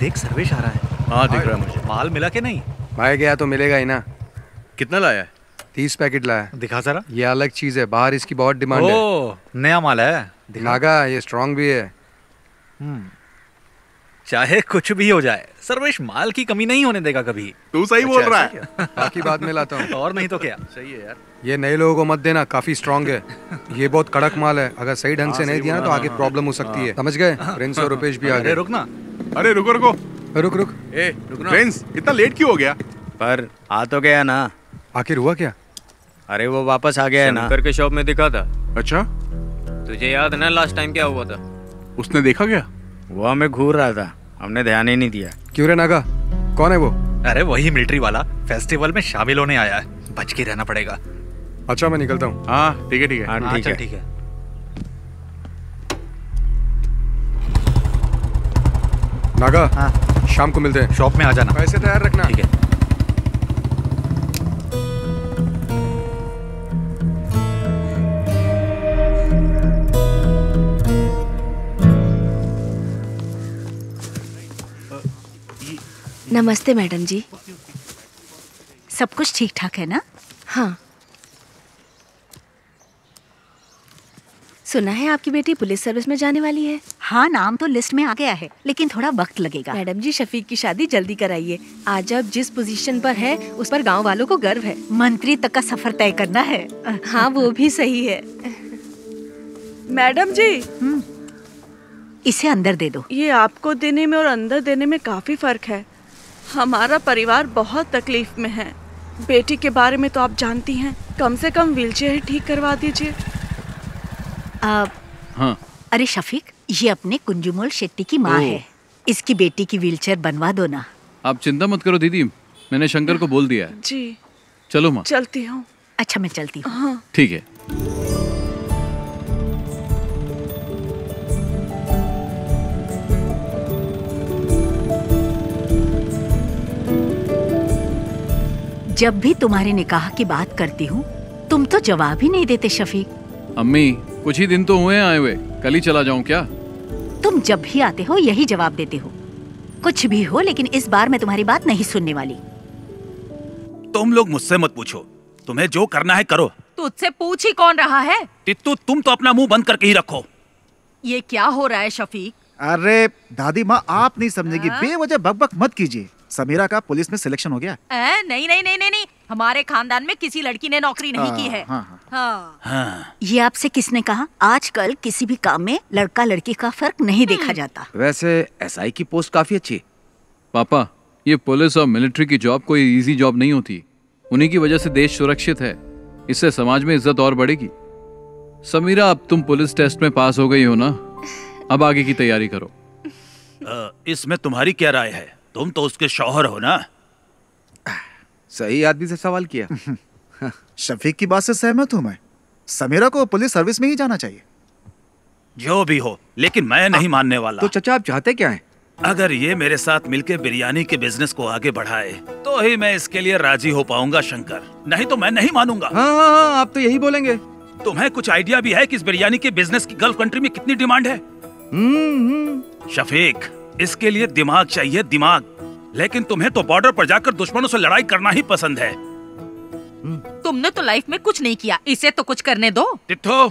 देख सर्वेश आ रहा है। हाँ दिख रहा है मुझे। माल मिला कि नहीं? भाई गया तो मिलेगा ही ना। कितना लाया है? 30 पैकेट लाया। दिखा जरा। ये अलग चीज है, बाहर इसकी बहुत डिमांड है। ओ, नया माल है। दिखा। नागा ये स्ट्रांग भी है। चाहे कुछ भी हो जाए, सर्वेश माल की कमी नहीं होने देगा कभी। तू सही बोल रहा है। बाकी बाद में लाता हूँ। और नहीं तो क्या। सही है यार। ये नए लोगों को मत देना, काफी स्ट्रांग है। ये बहुत कड़क माल है, अगर सही ढंग से नहीं दिया ना तो आगे प्रॉब्लम हो सकती है। समझ गए? प्रिंस और रुपेश भी आ अरे गए। रुक ना। अरे रुको रुको। रुक रुक। ए प्रिंस इतना लेट क्यों हो गया? पर आ तो गया ना। आखिर हुआ क्या? अरे वो वापस आ गया है ना। शंकर के शॉप में दिखा था। अच्छा तुझे याद है ना लास्ट टाइम क्या हुआ था? उसने देखा क्या? वो हमें घूर रहा था, हमने ध्यान ही नहीं दिया। क्यों रे नागा, कौन है वो? अरे वही मिलिट्री वाला, फेस्टिवल में शामिल होने आया है। बच के रहना पड़ेगा। अच्छा मैं निकलता हूँ। हाँ ठीक है ठीक है। हाँ ठीक है। ठीक है। नागा हाँ। शाम को मिलते हैं। शॉप में आ जाना। पैसे तैयार रखना। ठीक है। नमस्ते मैडम जी। सब कुछ ठीक ठाक है ना? हाँ, सुना है आपकी बेटी पुलिस सर्विस में जाने वाली है। हाँ, नाम तो लिस्ट में आ गया है, लेकिन थोड़ा वक्त लगेगा। मैडम जी शफीक की शादी जल्दी कराइए। आज अब जिस पोजीशन पर है उस पर गांव वालों को गर्व है। मंत्री तक का सफर तय करना है। हाँ वो भी सही है। मैडम जी इसे अंदर दे दो। ये आपको देने में और अंदर देने में काफी फर्क है। हमारा परिवार बहुत तकलीफ में है। बेटी के बारे में तो आप जानती हैं, कम से कम व्हीलचेयर ही ठीक करवा दीजिए। हाँ अरे शफीक, ये अपने कुंजुमोल शेट्टी की माँ है। इसकी बेटी की व्हीलचेयर बनवा दो ना। आप चिंता मत करो दीदी, मैंने शंकर को बोल दिया है। जी चलो माँ। चलती हूँ। अच्छा मैं चलती हूँ। हाँ ठीक है। जब भी तुम्हारे निकाह की बात करती हूँ तुम तो जवाब ही नहीं देते शफीक। अम्मी कुछ ही दिन तो हुए आए हुए, कल ही चला जाऊं क्या? तुम जब भी आते हो यही जवाब देते हो। कुछ भी हो, लेकिन इस बार मैं तुम्हारी बात नहीं सुनने वाली। तुम लोग मुझसे मत पूछो, तुम्हें जो करना है करो। तुझसे पूछ ही कौन रहा है? तित्तू तुम तो अपना मुंह बंद करके ही रखो। ये क्या हो रहा है शफीक? अरे दादी माँ आप नहीं समझेगी, बेवजह बकबक मत कीजिए। समीरा का पुलिस में सिलेक्शन हो गया। नहीं नहीं नहीं नहीं नहीं, हमारे खानदान में किसी लड़की ने नौकरी नहीं की है। हाँ। ये आपसे किसने कहा? आजकल किसी भी काम में लड़का लड़की का फर्क नहीं देखा जाता। वैसे एसआई की पोस्ट काफी अच्छी है। पापा ये पुलिस और मिलिट्री की जॉब कोई इजी जॉब नहीं होती। उन्हीं की वजह से देश सुरक्षित है, इससे समाज में इज्जत और बढ़ेगी। समीरा अब तुम पुलिस टेस्ट में पास हो गई हो ना, अब आगे की तैयारी करो। इसमें तुम्हारी क्या राय है? तुम तो उसके शौहर हो ना। सही आदमी से सवाल किया। शफीक की बात से सहमत हूँ मैं। समीरा को पुलिस सर्विस में ही जाना चाहिए। जो भी हो, लेकिन मैं नहीं मानने वाला। तो चचा आप चाहते क्या हैं? अगर ये मेरे साथ मिलकर बिरयानी के बिजनेस को आगे बढ़ाए तो ही मैं इसके लिए राजी हो पाऊंगा शंकर, नहीं तो मैं नहीं मानूंगा। हाँ, आप तो यही बोलेंगे। तुम्हें कुछ आइडिया भी है कि इस बिरयानी के बिजनेस की गल्फ कंट्री में कितनी डिमांड है? शफीक, इसके लिए दिमाग चाहिए, दिमाग। लेकिन तुम्हें तो बॉर्डर पर जाकर दुश्मनों से लड़ाई करना ही पसंद है। तुमने तो लाइफ में कुछ नहीं किया, इसे तो कुछ करने दो। तित्थो,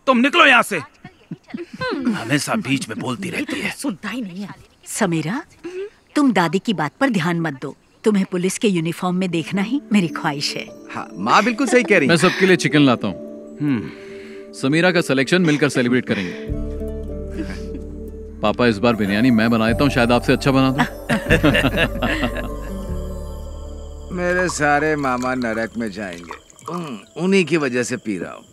तुम निकलो यहाँ से। हमेशा बीच में बोलती रहती है। सुनता ही नहीं है। समीरा, तुम दादी की बात पर ध्यान मत दो। तुम्हें पुलिस के यूनिफॉर्म में देखना ही मेरी ख्वाहिश है। हाँ, माँ बिल्कुल सही कह रही है। मैं सबके लिए चिकन लाता हूँ। समीरा का सिलेक्शन मिलकर सेलिब्रेट करेंगे। पापा इस बार बिरयानी मैं बना देता हूँ, शायद आपसे अच्छा बना दूं। मेरे सारे मामा नरक में जाएंगे, उन्हीं की वजह से पी रहा हूँ।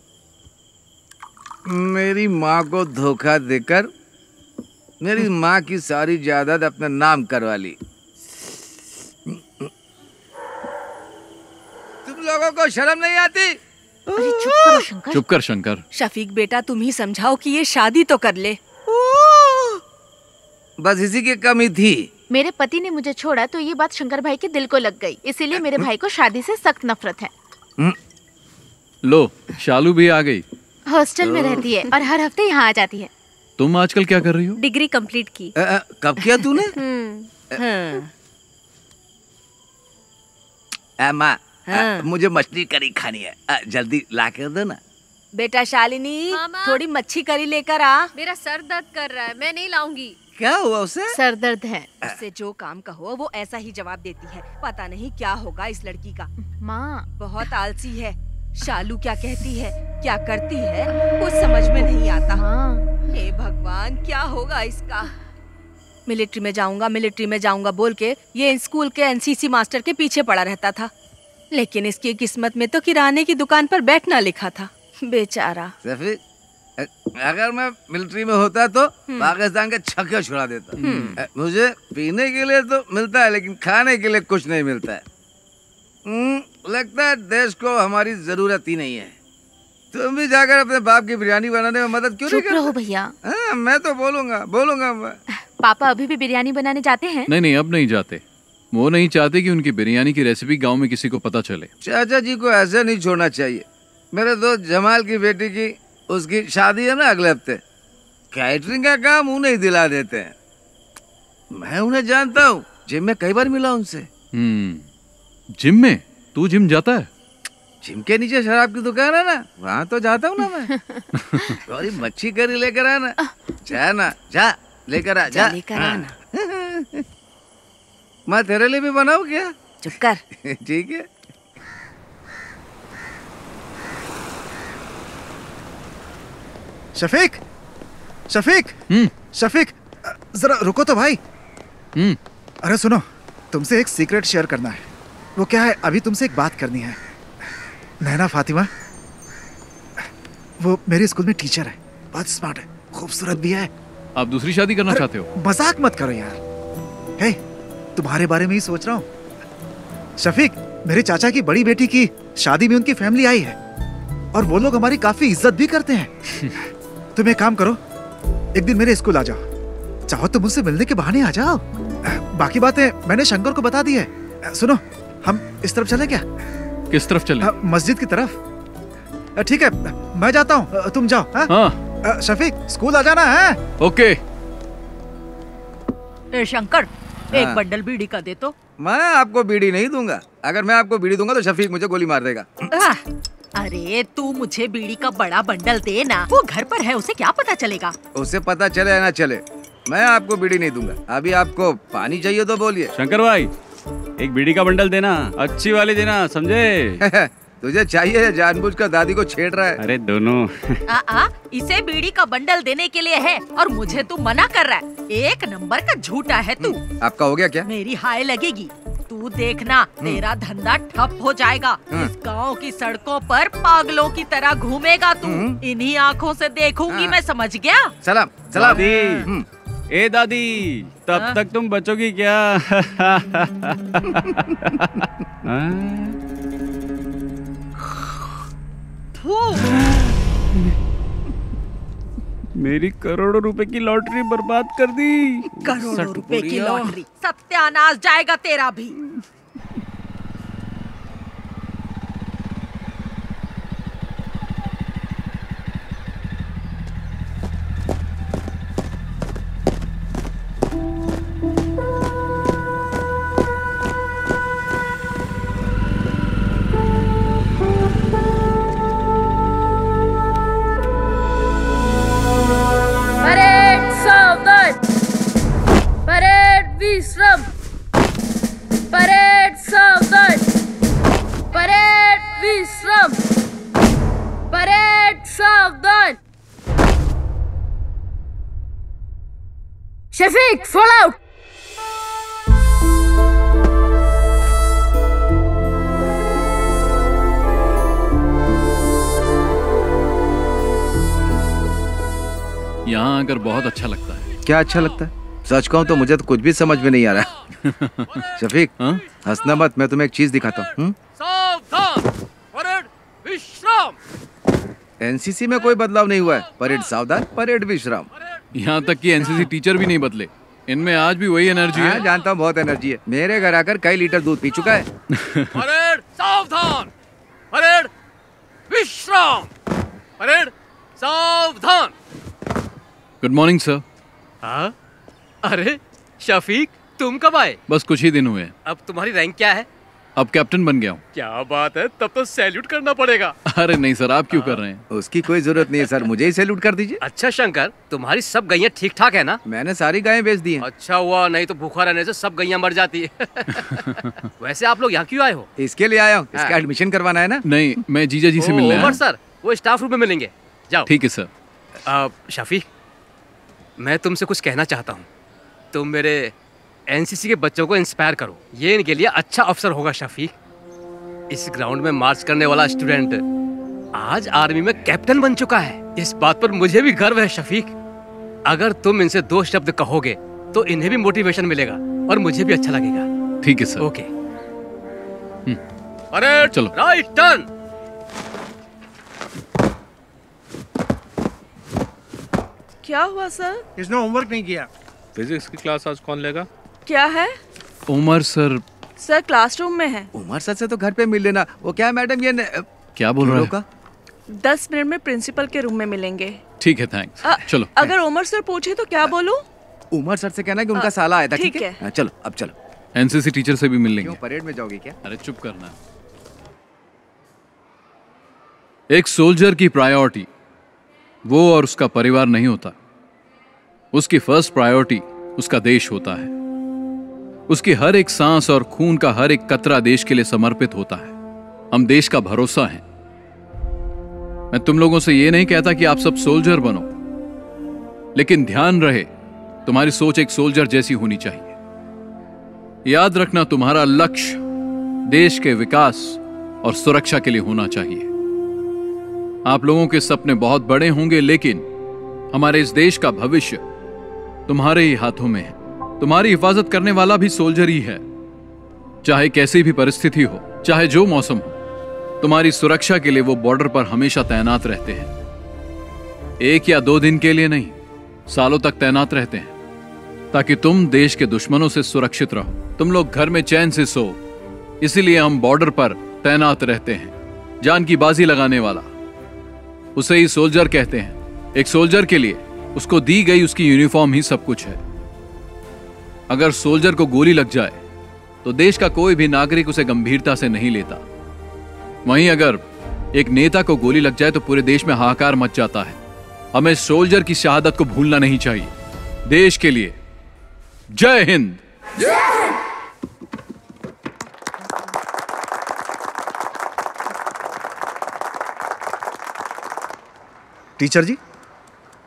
मेरी माँ को धोखा देकर मेरी माँ की सारी जायदाद अपने नाम करवा ली। तुम लोगों को शर्म नहीं आती? अरे चुप करो शंकर। चुप कर शंकर। शफीक बेटा तुम ही समझाओ कि ये शादी तो कर ले। बस इसी की कमी थी। मेरे पति ने मुझे छोड़ा तो ये बात शंकर भाई के दिल को लग गई, इसीलिए मेरे भाई को शादी से सख्त नफरत है। लो शालू भी आ गई। हॉस्टल में रहती है और हर हफ्ते यहाँ आ जाती है। तुम आजकल क्या कर रही हो? डिग्री कंप्लीट की। कब किया तूने? माँ, मुझे मछली करी खानी है, जल्दी ला कर दो ना। बेटा शालिनी, थोड़ी मच्छी करी लेकर आ। मेरा सर दर्द कर रहा है, मैं नहीं लाऊंगी। क्या हुआ उसे? सर दर्द है। उससे जो काम कहो वो ऐसा ही जवाब देती है। पता नहीं क्या होगा इस लड़की का। माँ बहुत आलसी है। शालू क्या कहती है, क्या करती है, कुछ समझ में नहीं आता। हे भगवान, क्या होगा इसका। मिलिट्री में जाऊंगा बोल के ये स्कूल के एनसीसी मास्टर के पीछे पड़ा रहता था, लेकिन इसकी किस्मत में तो किराने की दुकान पर बैठना लिखा था। बेचारा। अगर मैं मिलिट्री में होता तो पाकिस्तान के छक्के छुड़ा देता। मुझे पीने के लिए तो मिलता है, लेकिन खाने के लिए कुछ नहीं मिलता है। लगता है देश को हमारी जरूरत ही नहीं है। तुम भी जाकर अपने बाप की बिरयानी बनाने में मदद क्यों नहीं करते? चुप रहो भैया। मैं तो बोलूंगा मैं। पापा अभी भी बिरयानी बनाने जाते हैं? नहीं, अब नहीं जाते। वो नहीं चाहते कि उनकी बिरयानी की रेसिपी गांव में किसी को पता चले। चाचा जी को ऐसे नहीं छोड़ना चाहिए। मेरे दोस्त जमाल की बेटी की उसकी शादी है ना अगले हफ्ते। कैटरिंग का काम उन्हें ही दिला देते हैं। मैं उन्हें जानता हूँ, जिम में कई बार मिला उनसे। जिम में? तू जिम जाता है? जिम के नीचे शराब की दुकान है ना, वहाँ तो जाता हूँ ना मैं। थोड़ी मच्छी करी लेकर आना। जा लेकर आ जा। मैं तेरे लिए भी बनाऊँ क्या? चुप कर। ठीक है। शफीक, शफीक, जरा रुको तो भाई। अरे सुनो, तुमसे एक सीक्रेट शेयर करना है। वो क्या है, अभी तुमसे एक बात करनी है। नैना फातिमा, वो मेरे स्कूल में टीचर है, बहुत स्मार्ट है, खूबसूरत भी है। आप दूसरी शादी करना चाहते हो? मजाक मत करो यार। हे, तुम्हारे बारे में ही सोच रहा हूँ। शफीक, मेरे चाचा की बड़ी बेटी की शादी में उनकी फैमिली आई है और वो लोग हमारी काफी इज्जत भी करते हैं। तुम एक काम करो, एक दिन मेरे स्कूल आ जाओ। चाहो तो मुझसे मिलने के बहाने आ जाओ। बाकी बातें मैंने शंकर को बता दी है। सुनो, हम इस तरफ चलें क्या? किस तरफ चलें? मस्जिद की तरफ। ठीक है, मैं जाता हूँ, तुम जाओ। हाँ? शफीक, स्कूल आ जाना है। ओके। शंकर, एक बंडल बीड़ी का दे तो। मैं आपको बीड़ी नहीं दूंगा। अगर मैं आपको बीड़ी दूंगा तो शफीक मुझे गोली मार देगा। अरे तू मुझे बीड़ी का बड़ा बंडल दे ना। वो घर पर है, उसे क्या पता चलेगा? उसे पता चले या ना चले, मैं आपको बीड़ी नहीं दूंगा। अभी आपको पानी चाहिए तो बोलिए। शंकर भाई, एक बीड़ी का बंडल देना, अच्छी वाली देना, समझे? तुझे चाहिए या जानबूझकर दादी को छेड़ रहा है? अरे दोनों। इसे बीड़ी का बंडल देने के लिए है और मुझे तू मना कर रहा है। एक नंबर का झूठा है तू। आपका हो गया क्या? मेरी हाय लगेगी। तू देखना, तेरा धंधा ठप हो जाएगा। इस गांव की सड़कों पर पागलों की तरह घूमेगा तू। इन्हीं आँखों से देखूंगी मैं, समझ गया? सलाम। दादी, ए दादी, तब तक तुम बचोगी क्या? मेरी करोड़ों रुपए की लॉटरी बर्बाद कर दी। करोड़ों रुपए की लॉटरी, सत्यानाश जाएगा तेरा भी। विश्राम, परेड सावधान, परेड विश्राम, परेड सावधान। Shafiq, fall out. यहाँ आकर बहुत अच्छा लगता है। क्या अच्छा लगता है? सच कहूँ तो मुझे तो कुछ भी समझ में नहीं आ रहा। शफीक, हंसना मत, मैं तुम्हें एक चीज दिखाता हूँ। सावधान, परेड विश्राम। एनसीसी में कोई बदलाव नहीं हुआ है। परेड सावधान, परेड विश्राम। यहाँ तक कि एनसीसी टीचर भी नहीं बदले, इनमें आज भी वही एनर्जी है। जानता हूँ, बहुत एनर्जी है। मेरे घर आकर कई लीटर दूध पी चुका है। परेड सावधान, परेड विश्राम, परेड सावधान। Good morning sir. हाँ? अरे शफीक, तुम कब आए? बस कुछ ही दिन हुए। अब तुम्हारी रैंक क्या है? अब कैप्टन बन गया हूँ। क्या बात है, तब तो सैल्यूट करना पड़ेगा। अरे नहीं सर, आप क्यों कर रहे हैं? उसकी कोई जरूरत नहीं है सर, मुझे ही सैल्यूट कर दीजिए। अच्छा शंकर, तुम्हारी सब गैया ठीक ठाक है ना? मैंने सारी गायें बेच दी हैं। अच्छा हुआ, नहीं तो भूखा रहने से सब गैया मर जाती है। वैसे आप लोग यहाँ क्यों आए हो? इसके लिए आया हूँ, इसका एडमिशन करवाना है ना। नहीं, मैं जीजा जी से मिलने आया उमर हूँ। सर, वो स्टाफ रूम में मिलेंगे, जाओ। ठीक है सर। शफीक, मैं तुमसे कुछ कहना चाहता हूँ। तुम मेरे एनसीसी के बच्चों को इंस्पायर करो, ये इनके लिए अच्छा अवसर होगा। शफीक, इस ग्राउंड में मार्च करने वाला स्टूडेंट आज आर्मी में कैप्टन बन चुका है। इस बात पर मुझे भी गर्व है। शफीक, अगर तुम इनसे 2 शब्द कहोगे तो इन्हें भी मोटिवेशन मिलेगा और मुझे भी अच्छा लगेगा। ठीक है सर। ओके। अरे चलो। Right turn. क्या हुआ सर? इसने होमवर्क नहीं किया। फिजिक्स की क्लास आज कौन लेगा? क्या है? उमर सर। सर क्लासरूम में है। उमर सर से तो घर पे मिल लेना। वो क्या मैडम, ये क्या बोल रहे हैं? 10 मिनट में प्रिंसिपल के रूम में मिलेंगे। ठीक है, थैंक्स। चलो। अगर उमर सर पूछे तो क्या बोलूं? उमर सर से कहना कि उनका साला आया था। ठीक है। चलो अब चलो। एनसीसी टीचर से भी मिल लेंगे। क्यों, परेड में जाओगे क्या? अरे चुप करना। एक सोल्जर की प्रायोरिटी वो और उसका परिवार नहीं होता। उसकी फर्स्ट प्रायोरिटी उसका देश होता है। उसकी हर एक सांस और खून का हर एक कतरा देश के लिए समर्पित होता है। हम देश का भरोसा हैं। मैं तुम लोगों से यह नहीं कहता कि आप सब सोल्जर बनो, लेकिन ध्यान रहे तुम्हारी सोच एक सोल्जर जैसी होनी चाहिए। याद रखना, तुम्हारा लक्ष्य देश के विकास और सुरक्षा के लिए होना चाहिए। आप लोगों के सपने बहुत बड़े होंगे, लेकिन हमारे इस देश का भविष्य तुम्हारे ही हाथों में है। तुम्हारी हिफाजत करने वाला भी सोल्जर ही है। चाहे कैसी भी परिस्थिति हो, चाहे जो मौसम हो, तुम्हारी सुरक्षा के लिए वो बॉर्डर पर हमेशा तैनात रहते हैं। 1 या 2 दिन के लिए नहीं, सालों तक तैनात रहते हैं, ताकि तुम देश के दुश्मनों से सुरक्षित रहो, तुम लोग घर में चैन से सो। इसीलिए हम बॉर्डर पर तैनात रहते हैं। जान की बाजी लगाने वाला, उसे ही सोल्जर कहते हैं। एक सोल्जर के लिए उसको दी गई उसकी यूनिफॉर्म ही सब कुछ है। अगर सोल्जर को गोली लग जाए तो देश का कोई भी नागरिक उसे गंभीरता से नहीं लेता। वहीं अगर एक नेता को गोली लग जाए तो पूरे देश में हाहाकार मच जाता है। हमें सोल्जर की शहादत को भूलना नहीं चाहिए। देश के लिए जय हिंद। टीचर जी,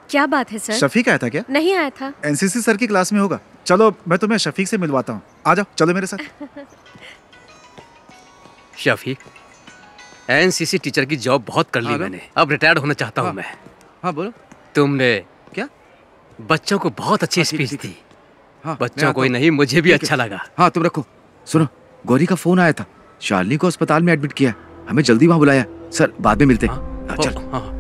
क्या बात है सर? शफीक आया था क्या? नहीं आया था। एनसीसी सर की क्लास में होगा। चलो मैं तुम्हें शफीक से मिलवाता हूँ। आ जाओ, चलो मेरे साथ। शफीक, एनसीसी टीचर की जॉब बहुत कर ली मैंने, अब रिटायर्ड होना चाहता हूँ मैं। हाँ बोलो। तुमने क्या बच्चों को बहुत अच्छी स्पीच दी। हाँ, बच्चों को ही नहीं, मुझे भी अच्छा लगा। हाँ तुम रखो। सुनो, गौरी का फोन आया था। शालिनी को अस्पताल में एडमिट किया, हमें जल्दी वहां बुलाया। सर बाद में मिलते हैं। चल।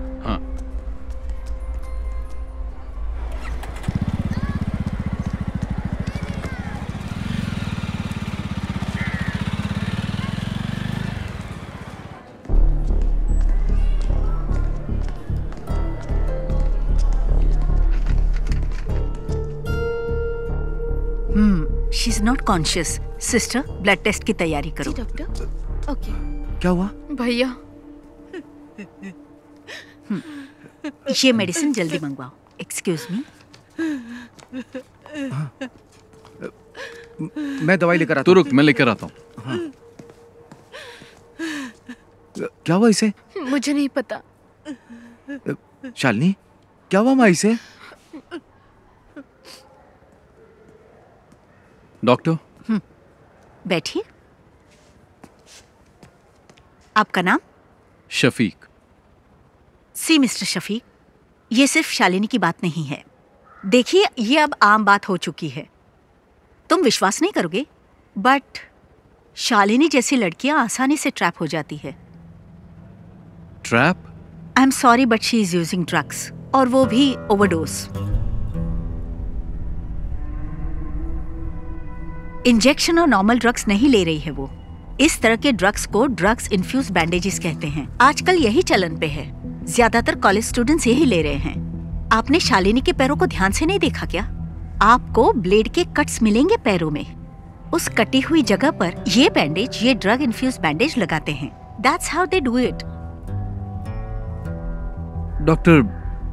She is not conscious. Sister, blood test की तैयारी करो। जी डॉक्टर। ओके। क्या हुआ? भैया, ये मेडिसिन जल्दी मंगवाओ। Excuse me. मैं दवाई लेकर आता हूँ। तू रुक, मैं लेकर आता हूँ। हाँ। क्या हुआ इसे? मुझे नहीं पता। शालिनी, क्या हुआ माँ इसे? डॉक्टर। बैठिए। आपका नाम? शफीक। सी मिस्टर शफीक, ये सिर्फ शालिनी की बात नहीं है। देखिए, ये अब आम बात हो चुकी है। तुम विश्वास नहीं करोगे, बट शालिनी जैसी लड़कियां आसानी से ट्रैप हो जाती है। Trap? I am sorry but she is using drugs, और वो भी ओवरडोज। इंजेक्शन और नॉर्मल ड्रग्स नहीं ले रही है वो। इस तरह के ड्रग्स को ड्रग्स इन्फ्यूज बैंडेजेस कहते हैं। आजकल यही चलन पे है। ज्यादातर कॉलेज स्टूडेंट्स यही ले रहे हैं। आपने शालिनी के पैरों को ध्यान से नहीं देखा क्या? आपको ब्लेड के कट्स मिलेंगे पैरों में। उस कटी हुई जगह पर ये बैंडेज, ये ड्रग इन्फ्यूज बैंडेज लगाते हैं। That's how they do it. Doctor,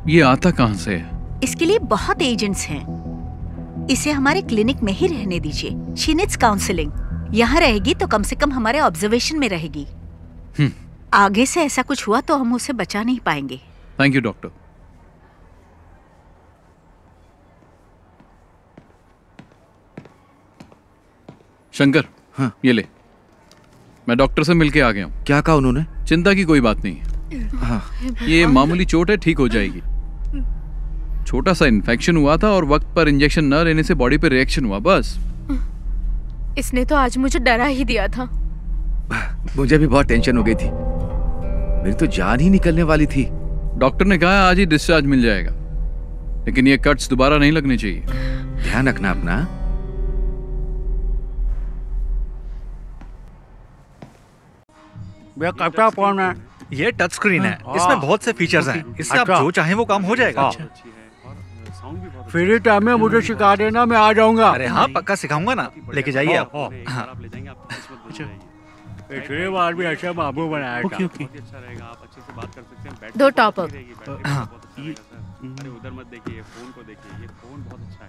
ये आता कहाँ से है? इसके लिए बहुत एजेंट्स हैं। इसे हमारे क्लिनिक में ही रहने दीजिए। She needs counseling. यहाँ रहेगी तो कम से कम हमारे ऑब्जर्वेशन में रहेगी। आगे से ऐसा कुछ हुआ तो हम उसे बचा नहीं पाएंगे। Thank you doctor. शंकर, हाँ, ये ले। मैं डॉक्टर से मिलके आ गया हूँ। क्या कहा उन्होंने? चिंता की कोई बात नहीं है। हाँ, ये मामूली चोट है, ठीक हो जाएगी। छोटा सा इन्फेक्शन हुआ था और वक्त पर इंजेक्शन न लेने से बॉडी पे रिएक्शन हुआ, बस। इसने तो आज मुझे डरा ही दिया था। मुझे भी बहुत टेंशन हो गई थी, मेरी तो जान ही निकलने वाली थी। डॉक्टर ने कहा आज ही डिस्चार्ज मिल जाएगा, लेकिन ये कट्स दोबारा नहीं लगने चाहिए। ध्यान रखना अपना। भैया कैमरा कौन है? ये टच स्क्रीन है, इसमें बहुत से फीचर्स हैं, इससे आप जो चाहें वो काम हो जाएगा। फ्री टाइम में मुझे सिखा देना, मैं आ जाऊंगा। अरे हाँ, पक्का सिखाऊंगा ना, लेके जाइए आप। पिछली बार भी ऐसा बाबू बनाया था। दो टॉप अप। अरे उधर मत देखिए, फोन को देखिए, ये फोन बहुत अच्छा है।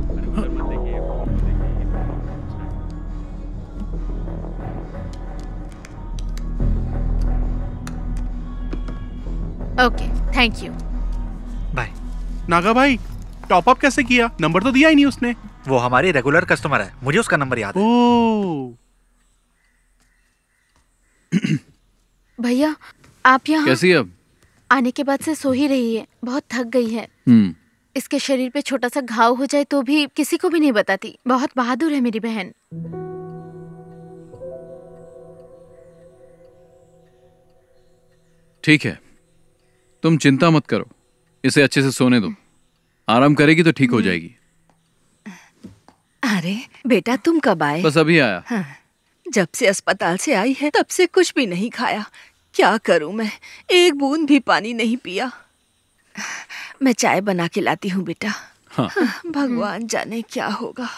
अरे उधर मत देखिए, फोन को देखिए, ये फोन बहुत अच्छा है। Okay, thank you. Bye. Naga भाई, टॉप अप कैसे किया? नंबर तो दिया ही नहीं उसने। वो हमारी रेगुलर कस्टमर है, मुझे उसका नंबर याद है। भैया, आप यहाँ कैसी अब? आने के बाद से सो ही रही है, बहुत थक गई है। इसके शरीर पे छोटा सा घाव हो जाए तो भी किसी को भी नहीं बताती। बहुत बहादुर है मेरी बहन। ठीक है, तुम चिंता मत करो, इसे अच्छे से सोने दो। आराम करेगी तो ठीक हो जाएगी। अरे बेटा, तुम कब आए? बस अभी आया। हाँ, जब से अस्पताल से आई है तब से कुछ भी नहीं खाया। क्या करूं मैं, एक बूंद भी पानी नहीं पिया। मैं चाय बना के लाती हूँ बेटा। हाँ। भगवान जाने क्या होगा।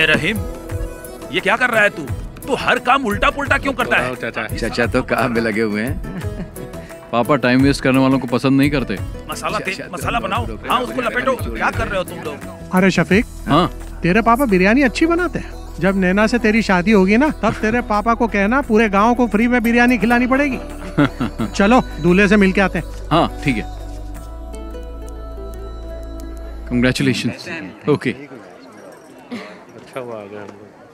रहीम, ये क्या कर रहा है तू? तू हर काम उल्टा पुल्टा क्यों करता है? चाचा तो काम में लगे हुए हैं। पापा टाइम वेस्ट करने वालों को पसंद नहीं करते। मसाला बनाओ। हाँ, उसको लपेटो। क्या कर रहे हो तुम लोग? अरे शफीक, हाँ, तेरे पापा बिरयानी अच्छी बनाते हैं। जब नैना से तेरी शादी होगी ना, तब तेरे पापा को कहना पूरे गांव को फ्री में बिरयानी खिलानी पड़ेगी। चलो दूल्हे से मिलके आते हैं। हाँ ठीक है। कंग्रेचुलेशन। ओके, अच्छा हुआ आ गया।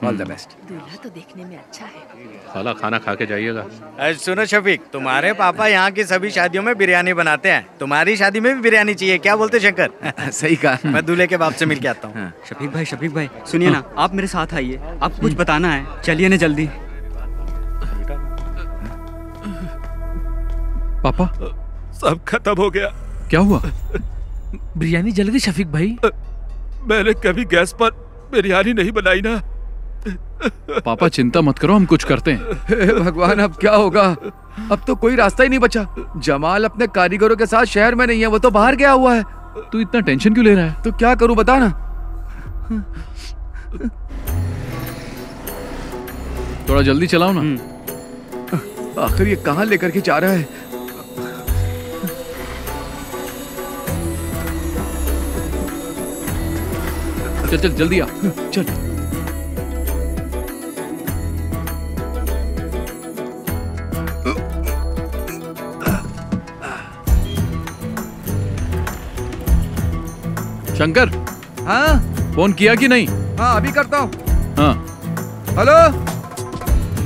All the best. दूल्हा तो देखने में अच्छा है। खाला खाना खा के जाइएगा। सुनो शफीक, तुम्हारे पापा यहाँ की सभी शादियों में बिरयानी बनाते हैं, तुम्हारी शादी में भी बिरयानी चाहिए, क्या बोलते शंकर? सही कहा। मैं दूल्हे के बाप से मिल के आता हूँ। शफीक भाई सुनिए ना, आप मेरे साथ आइए, आपको कुछ बताना है, चलिए ना जल्दी। पापा सब खत्म हो गया। क्या हुआ? बिरयानी जल गई शफीक भाई। मैंने कभी गैस पर बिरयानी नहीं बनाई ना। पापा चिंता मत करो, हम कुछ करते हैं। हे भगवान, अब क्या होगा? अब तो कोई रास्ता ही नहीं बचा। जमाल अपने कारीगरों के साथ शहर में नहीं है, वो तो बाहर गया हुआ है। तू इतना टेंशन क्यों ले रहा है? तो क्या करूं बता ना। थोड़ा जल्दी चलाओ ना। आखिर ये कहाँ लेकर के जा रहा है? चल चल जल्दी आ। चल। शंकर। हाँ फोन किया कि नहीं? हाँ अभी करता हूँ। हाँ हेलो,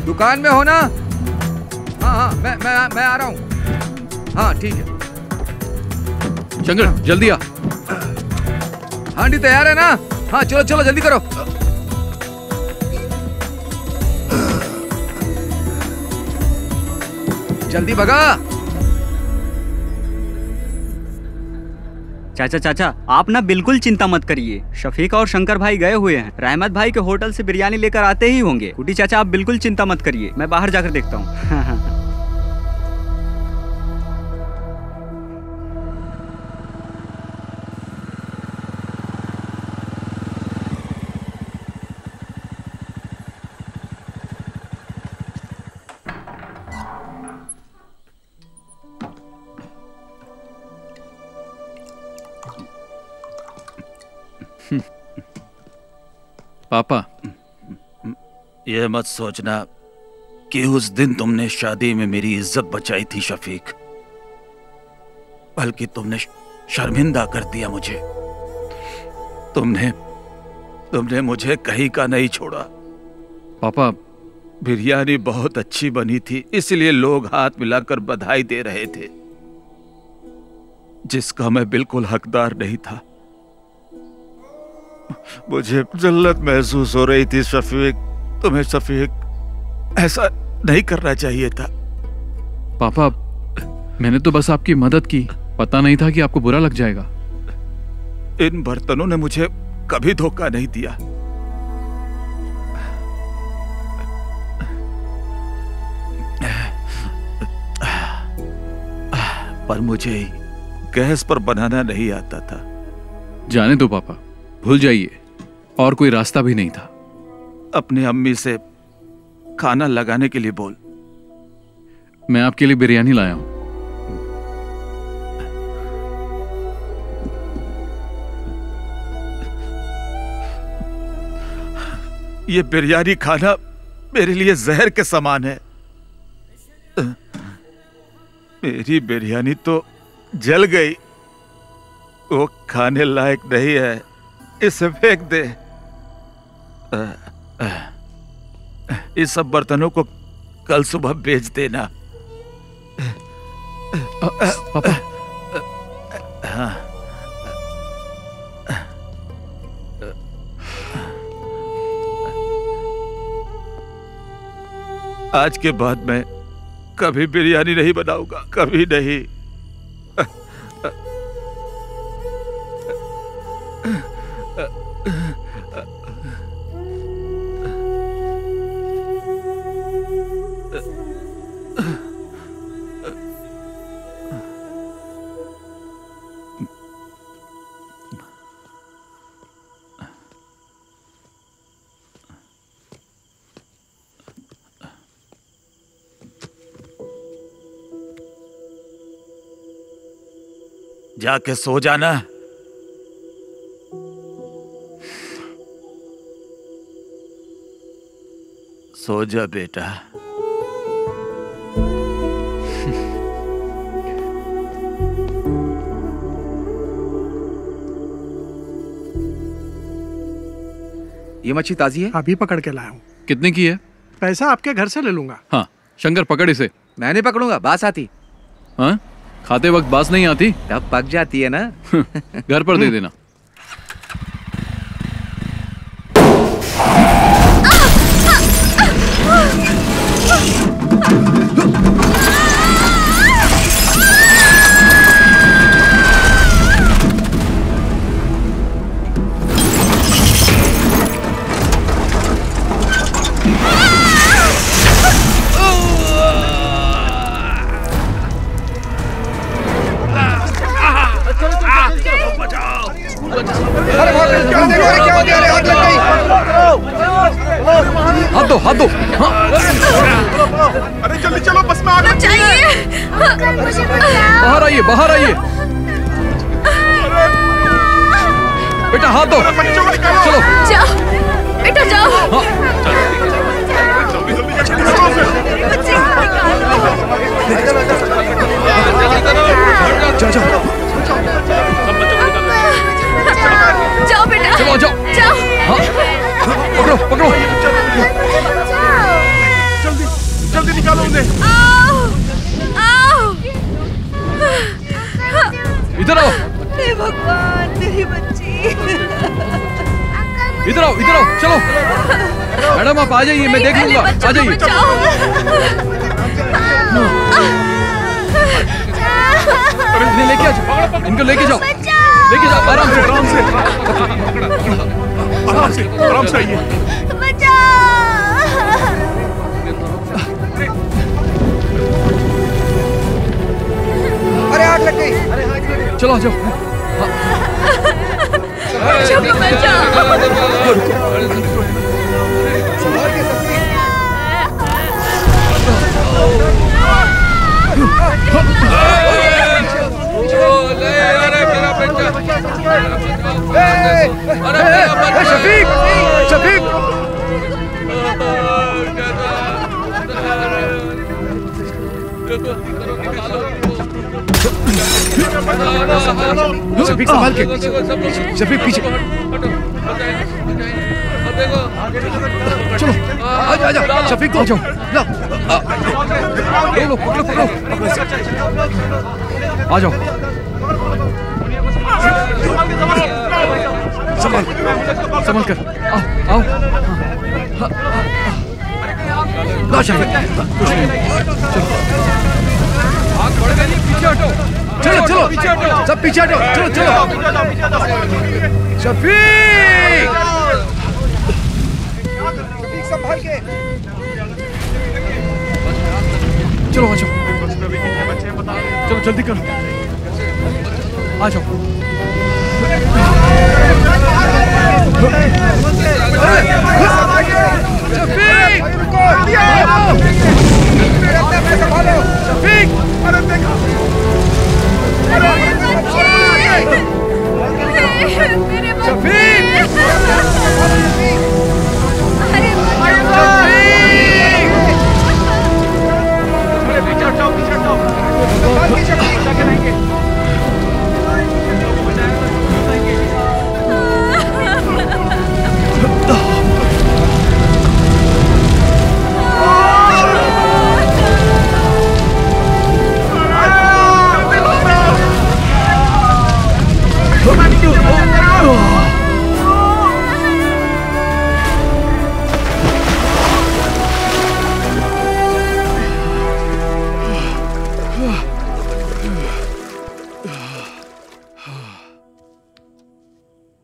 दुकान में हो ना? हाँ हाँ मैं आ रहा हूँ। हाँ ठीक है। शंकर जल्दी आ। हांडी तैयार है ना? हाँ चलो चलो जल्दी करो। जल्दी भगा। चाचा आप ना बिल्कुल चिंता मत करिए, शफीक और शंकर भाई गए हुए हैं, रहमत भाई के होटल से बिरयानी लेकर आते ही होंगे। कुटी चाचा आप बिल्कुल चिंता मत करिए, मैं बाहर जाकर देखता हूँ। पापा यह मत सोचना कि उस दिन तुमने शादी में मेरी इज्जत बचाई थी शफीक, बल्कि तुमने शर्मिंदा कर दिया मुझे। तुमने मुझे कहीं का नहीं छोड़ा। पापा बिरयानी बहुत अच्छी बनी थी, इसलिए लोग हाथ मिलाकर बधाई दे रहे थे, जिसका मैं बिल्कुल हकदार नहीं था। मुझे जल्लत महसूस हो रही थी शफीक। तुम्हें शफीक ऐसा नहीं करना चाहिए था। पापा मैंने तो बस आपकी मदद की, पता नहीं था कि आपको बुरा लग जाएगा। इन बर्तनों ने मुझे कभी धोखा नहीं दिया। पर मुझे गैस पर बनाना नहीं आता था। जाने दो पापा, भूल जाइए, और कोई रास्ता भी नहीं था। अपनी अम्मी से खाना लगाने के लिए बोल। मैं आपके लिए बिरयानी लाया हूं। ये बिरयानी खाना मेरे लिए जहर के समान है। मेरी बिरयानी तो जल गई, वो खाने लायक नहीं है, इसे फेंक दे। इस सब बर्तनों को कल सुबह बेच देना। पापा। हाँ। आज के बाद मैं कभी बिरयानी नहीं बनाऊंगा, कभी नहीं। जाके सो जाना। सो जा बेटा। ये मच्छी ताजी है? अभी पकड़ के लाया हूँ। कितने की है? पैसा आपके घर से ले लूंगा। हाँ शंकर पकड़ इसे। मैं नहीं पकड़ूंगा, बास आती। हाँ खाते वक्त बास नहीं आती? तब पक जाती है ना। घर पर दे देना। हाथ दो, हाथ दो। अरे जल्दी चलो, बस में आग लग गई है। बाहर आइए, बाहर आइए। बेटा हाथ दो। चलो जाओ बेटा जाओ। जाओ बेटा। चलो जाओ जाओ। पकड़ो पकड़ो। जल्दी जल्दी निकालो उन्हें। इधर आओ। हे भगवान मेरी बच्ची। इधर आओ, इधर आओ। चलो मैडम आप आ जाइए, मैं देख लूंगा। आ जाइए। इन्हें लेके आ जाओ, इनको लेके जाओ, लेके जाओ। आराम से, आराम से, आराम से, आराम से आइए। अरे आग लग गई। चलो आ जाओ। शफीक, शफीक। शफीक संभाल के। शफीक पीछे। चलो आ जाओ। शफीक को आ जाओ। लो पकड़ो पकड़ो। आ जाओ। संभाल संभाल कर। आओ आओ। लो शफीक, कुछ नहीं। आग बढ़ गई, पीछे हटो। चलो चलो पीछे हटो, सब पीछे हटो। चलो चलो। शफीक संभाल के। चलो आ जाओ। चलो जल्दी करो, आ जाओ। शफीक संभालो। शफीक अरे देखो।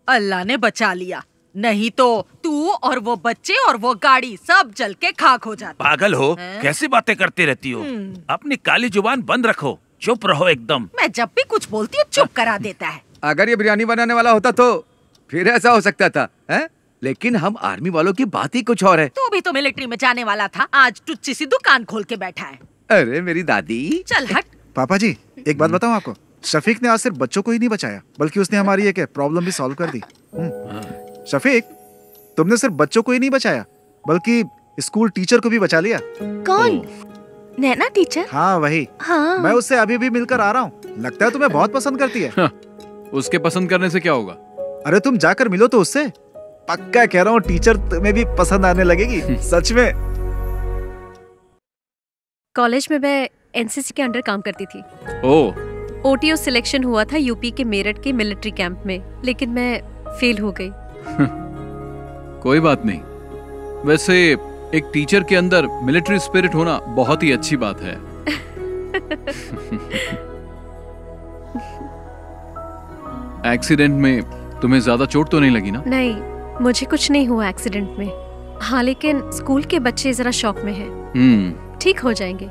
अल्लाह ने बचा लिया, नहीं तो तू और वो बच्चे और वो गाड़ी सब जल के खाक हो जाते। पागल हो, कैसी बातें करती रहती हो? अपनी काली जुबान बंद रखो, चुप रहो एकदम। मैं जब भी कुछ बोलती हूँ चुप करा देता है। अगर ये बिरयानी बनाने वाला होता तो फिर ऐसा हो सकता था, है? लेकिन हम आर्मी वालों की बात ही कुछ और है। तू भी तो मिलिट्री में जाने वाला था, आज टुच्ची सी दुकान खोल के बैठा है। अरे मेरी दादी। चल हट। पापा जी एक बात बताऊं आपको, शफीक ने आज सिर्फ बच्चों को ही नहीं बचाया बल्कि उसने हमारी एक प्रॉब्लम भी सॉल्व कर दी। शफीक, तुमने सिर्फ बच्चों को ही नहीं बचाया बल्कि स्कूल टीचर को भी बचा लिया। कौन? नैना टीचर? हाँ वही। हाँ। मैं उससे अभी भी मिलकर आ रहा हूँ। लगता है तुम्हें बहुत पसंद करती है। हाँ, उसके पसंद करने से क्या होगा? अरे तुम जाकर मिलो तो उससे। पक्का कह रहा हूँ टीचर तुम्हें भी पसंद आने लगेगी। सच में। कॉलेज में मैं एनसीसी के अंडर काम करती थी। ओह। ओटीओ सिलेक्शन हुआ था यूपी के मेरठ के मिलिट्री कैंप में, लेकिन मैं फेल हो गई। कोई बात नहीं। वैसे एक टीचर के अंदर मिलिट्री स्पिरिट होना बहुत ही अच्छी बात है। एक्सीडेंट में तुम्हें ज्यादा चोट तो नहीं लगी ना? नहीं, मुझे कुछ नहीं हुआ एक्सीडेंट में। हाँ, लेकिन स्कूल के बच्चे जरा शॉक में हैं। ठीक हो जाएंगे।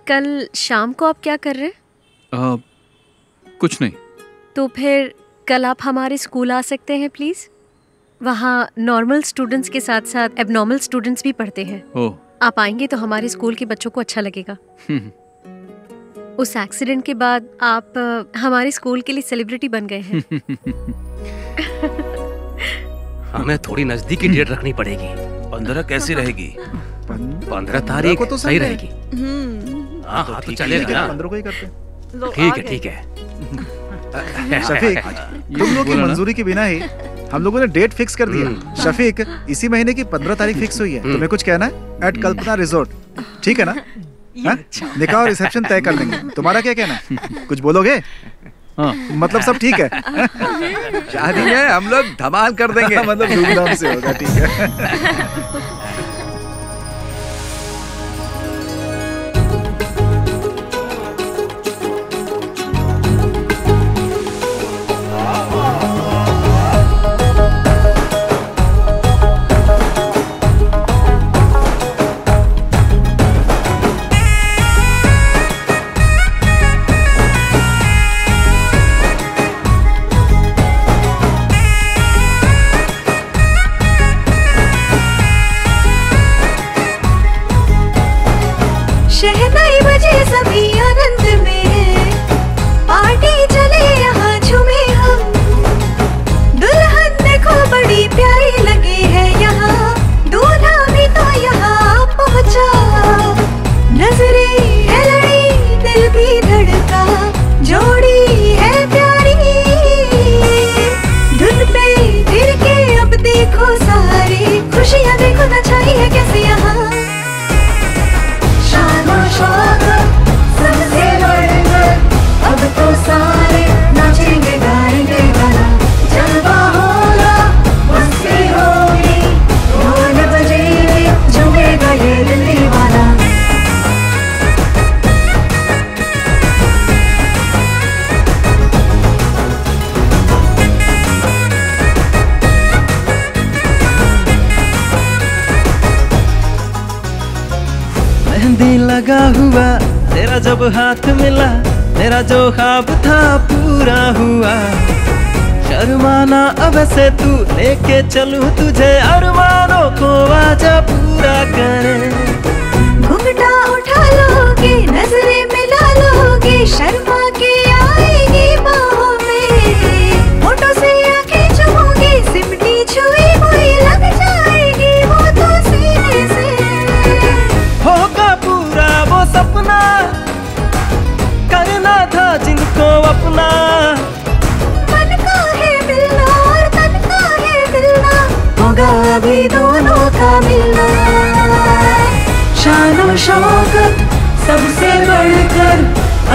कल शाम को आप क्या कर रहे हैं? कुछ नहीं। तो फिर कल आप हमारे स्कूल आ सकते हैं प्लीज? वहाँ नॉर्मल स्टूडेंट्स के साथ साथ एबनॉर्मल स्टूडेंट्स भी पढ़ते हैं। ओह। आप आएंगे तो हमारे स्कूल के बच्चों को अच्छा लगेगा। उस एक्सीडेंट के बाद आप हमारे स्कूल के लिए सेलिब्रिटी बन गए हैं। हमें थोड़ी नजदीकी डेट रखनी पड़ेगी। 15 कैसी रहेगी? 15 तारीख तो सही रहेगी। हाँ तो हाँ, तो ठीक चलेगा ना। 15 को ही करते हैं। ठीक है ठीक है। शफीक, तुम लोग की मंजूरी के बिना ही हम लोगों ने डेट फिक्स कर दिया। शफीक, इसी महीने की 15 तारीख फिक्स हुई है। तुम्हें कुछ कहना है? एट कल्पना रिजॉर्ट, ठीक है ना? निकाह और रिसेप्शन तय कर लेंगे। तुम्हारा क्या कहना है? कुछ बोलोगे? हाँ। मतलब सब ठीक है? शादी में हम लोग धमाल कर देंगे। मतलब धूमधाम से होगा। ठीक है। शहनाई बजे सभी आनंद में, पार्टी चले यहाँ झूमे हम। दुल्हन देखो बड़ी प्यारी लगी है यहाँ, दूल्हा भी तो यहाँ पहुँचा। नजरें है लड़ी, दिल भी धड़का, जोड़ी है प्यारी। धुन पे फिर के अब देखो सारी खुशियाँ देखो न छाई है कैसे यहाँ। सबसे बढ़कर अब तो सारे नाचेंगे गाएंगे गाना। जलवा होगा, मस्ती होगी, ढोल बजेंगे, झूमेगा ये दिल दीवाना। मेहंदी लगा हुआ तेरा जब हाथ मिला, मेरा जो ख्वाब था पूरा हुआ। शर्माना अब से तू, लेके चलूं तुझे अरमानों को आजा पूरा करे। घुंघटा उठा लोगे, नजरें मिला लोगे, शर्मा के आएगी बाहों में। होठों से आंखें चुमोगे, सिमटी छुई हुई लग जाएगी वो तो सीने से। होगा पूरा वो सपना, करना था जिनको अपना। मन का है मिलना और तन का है मिलना, होगा अभी दोनों का मिलना। शान शौकत सबसे बढ़कर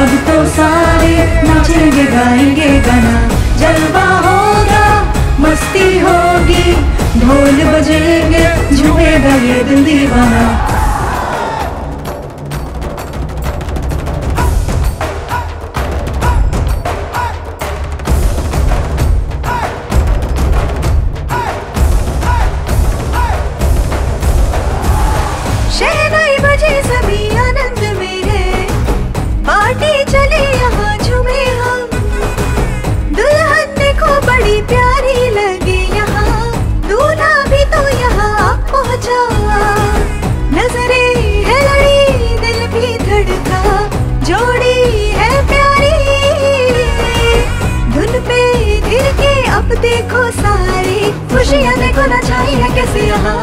अब तो सारे नाचेंगे गाएंगे गाना। जलवा होगा, मस्ती होगी, ढोल बजेंगे, झूमेगा ये दिल दीवाना। शहनाई बजे सभी आनंद में है, पार्टी चले यहाँ झूमे हम। दुल्हन देखो बड़ी प्यारी लगी यहाँ, दूल्हा भी तो यहाँ पहुँचा। नजरें है लड़ी, दिल भी धड़का, जोड़ी है प्यारी। धुन पे गिर के अब देखो सारी खुशियाँ देखो होना चाहिए कैसे यहाँ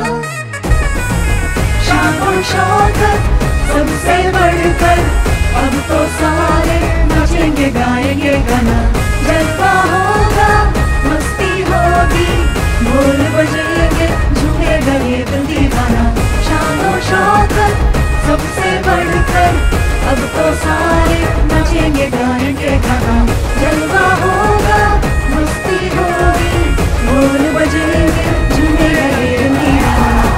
शान और शौकत सबसे बढ़कर अब तो सारे नाचेंगे गाएंगे गाना जलवा होगा मस्ती होगी ढोल बजेंगे झूमेगा ये दिल दीवाना शान और शौकत सबसे बढ़कर अब तो सारे नाचेंगे गाएंगे गाना जलवा होगा मस्ती होगी ढोल बजेंगे झूमेगा ये दिल दीवाना।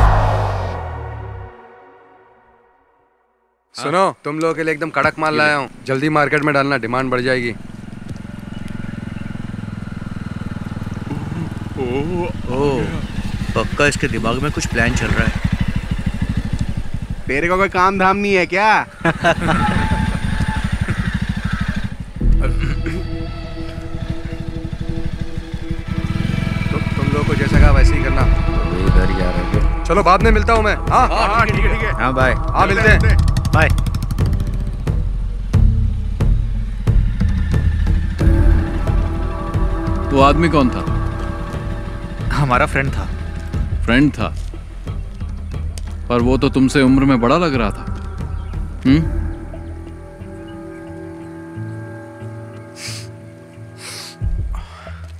सुनो, तुम लोगों के लिए एकदम कड़क माल लाया हूँ, जल्दी मार्केट में डालना, डिमांड बढ़ जाएगी। ओह, पक्का इसके दिमाग में कुछ प्लान चल रहा है। तेरे को कोई काम धाम नहीं है क्या? तुम लोगों को जैसा कहा वैसे ही करना। इधर ही आ रहे हैं। चलो बाद में मिलता हूँ मैं। हाँ ठीक है। हाँ बाय। हाँ मिलते हैं। बाय। वो आदमी कौन था? हमारा फ्रेंड था। फ्रेंड था? पर वो तो तुमसे उम्र में बड़ा लग रहा था।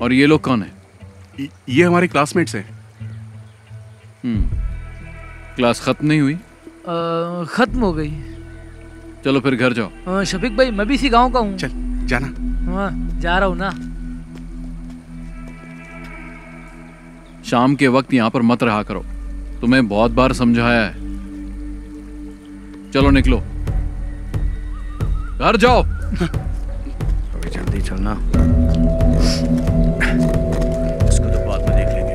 और ये लोग कौन है? ये हमारे क्लासमेट्स हैं। क्लास खत्म नहीं हुई? खत्म हो गई। चलो फिर घर जाओ। शफीक भाई, मैं भी इसी गांव का हूँ। चल जाना। हाँ, जा रहा हूँ ना। शाम के वक्त यहाँ पर मत रहा करो, तुम्हें बहुत बार समझाया है। चलो निकलो, घर जाओ। अभी जल्दी चलना, इसको तो बाद में देख लेंगे।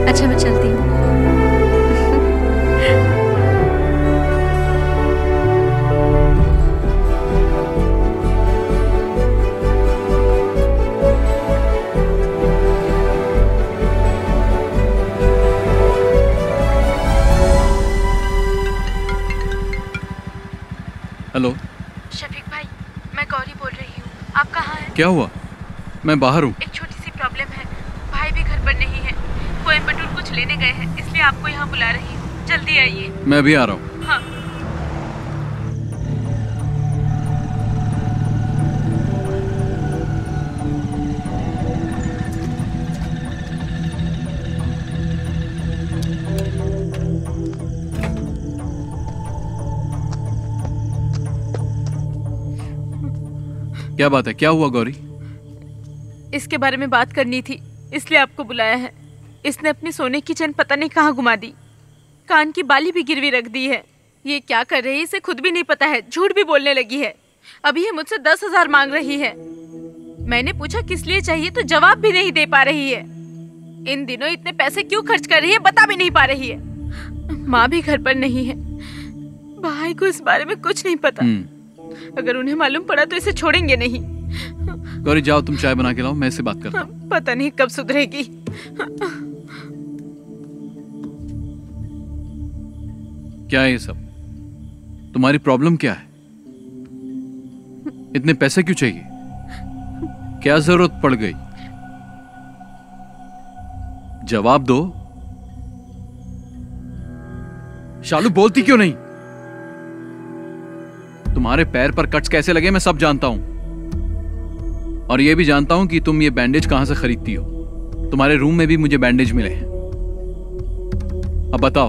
अच्छा मैं चलती हूँ। हेलो शफीक भाई, मैं गौरी बोल रही हूँ। आप कहाँ हैं? क्या हुआ? मैं बाहर हूँ। एक छोटी सी प्रॉब्लम है, भाई भी घर पर नहीं है, कोयम्बटूर कुछ लेने गए हैं, इसलिए आपको यहाँ बुला रही हूँ, जल्दी आइए। मैं भी आ रहा हूँ। हाँ। क्या बात है? क्या हुआ गौरी? इसके बारे में बात करनी थी, इसलिए आपको बुलाया है। इसने अपनी सोने की चेन पता नहीं कहाँ घुमा दी, कान की बाली भी गिरवी रख दी है। ये क्या कर रही है इसे खुद भी नहीं पता है, झूठ भी बोलने लगी है। अभी ये मुझसे 10,000 मांग रही है। मैंने पूछा किस लिए चाहिए तो जवाब भी नहीं दे पा रही है। इन दिनों इतने पैसे क्यों खर्च कर रही है बता भी नहीं पा रही है। माँ भी घर पर नहीं है, भाई को इस बारे में कुछ नहीं पता। अगर उन्हें मालूम पड़ा तो इसे छोड़ेंगे नहीं। गौरी जाओ, तुम चाय बना के लाओ, मैं इससे बात करता हूँ। पता नहीं कब सुधरेगी। क्या है ये सब? तुम्हारी प्रॉब्लम क्या है? इतने पैसे क्यों चाहिए? क्या जरूरत पड़ गई? जवाब दो। शालू बोलती क्यों नहीं? तुम्हारे पैर पर कट्स कैसे लगे मैं सब जानता हूं, और ये भी जानता हूं कि तुम ये बैंडेज कहां से खरीदती हो। तुम्हारे रूम में भी मुझे बैंडेज मिले हैं। अब बताओ।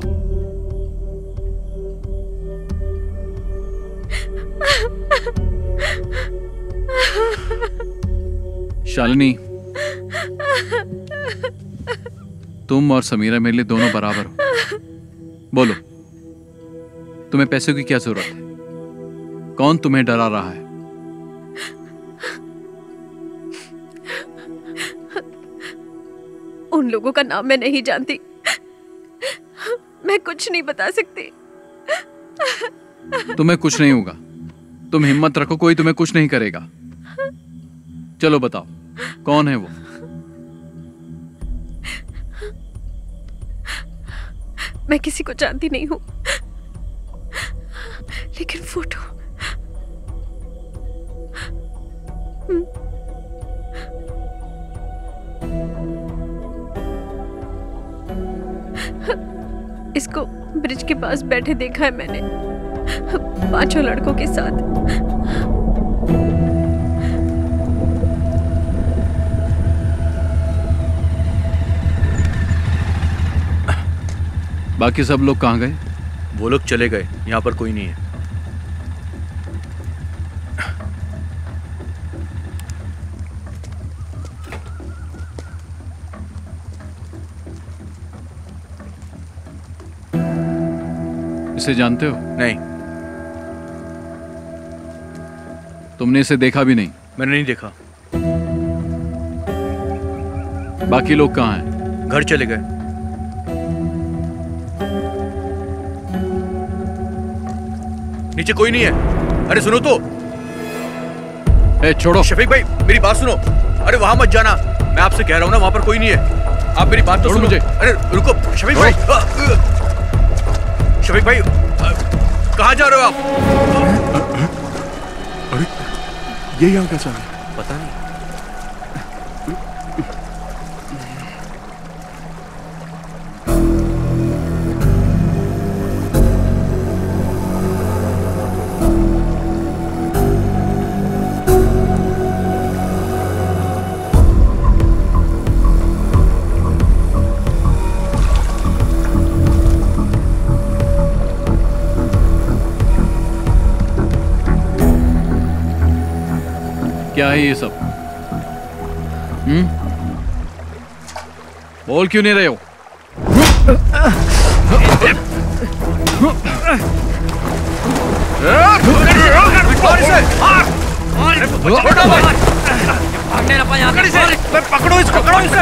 शालिनी, तुम और समीरा मेरे लिए दोनों बराबर हो। बोलो, तुम्हें पैसों की क्या जरूरत है? कौन तुम्हें डरा रहा है? उन लोगों का नाम मैं नहीं जानती, मैं कुछ नहीं बता सकती। तुम्हें कुछ नहीं होगा, तुम हिम्मत रखो, कोई तुम्हें कुछ नहीं करेगा। चलो बताओ, कौन है वो? मैं किसी को जानती नहीं हूं, लेकिन फोटो इसको ब्रिज के पास बैठे देखा है मैंने, 5 लड़कों के साथ। बाकी सब लोग कहाँ गए? वो लोग चले गए, यहाँ पर कोई नहीं है। इसे जानते हो? नहीं। तुमने इसे देखा भी नहीं? मैंने नहीं देखा। बाकी लोग कहाँ हैं? घर चले गए। नीचे कोई नहीं है। अरे सुनो तो। छोड़ो। शफीक भाई मेरी बात सुनो। अरे वहां मत जाना, मैं आपसे कह रहा हूँ ना, वहां पर कोई नहीं है। आप मेरी बात तो सुनो मुझे। अरे रुको शफीक भाई। शफीक भाई कहाँ जा रहे हो आप? अरे ये यहाँ कैसा है? पता नहीं। क्या है ये सब? बोल क्यों नहीं रहे हो? पकड़ो इसको, पकड़ो इसको।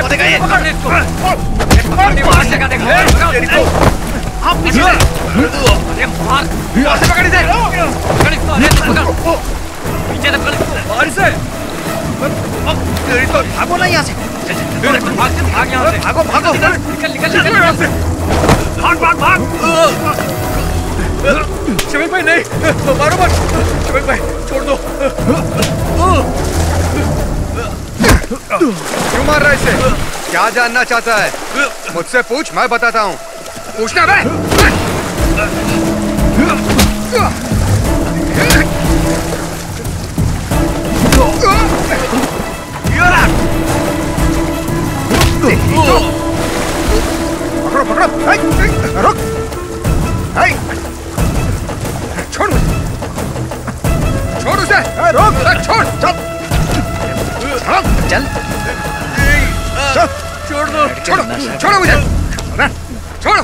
भागो ना यहाँ से। भागो भागो, निकल निकल निकल, भाग भाग भाग। शफीक भाई नहीं, मारो मत। शफीक भाई छोड़ दो। क्यों मार रहा है इसे? क्या जानना चाहता है? मुझसे पूछ, मैं बताता हूँ। पूछना बे। पकड़ो पकड़ो, रुक, छोड़ मुझे, छोड़ उसे, रोक, छोड़, चल, चल, छोड़ दो, छोड़ो, छोड़ो मुझे, छोड़ो,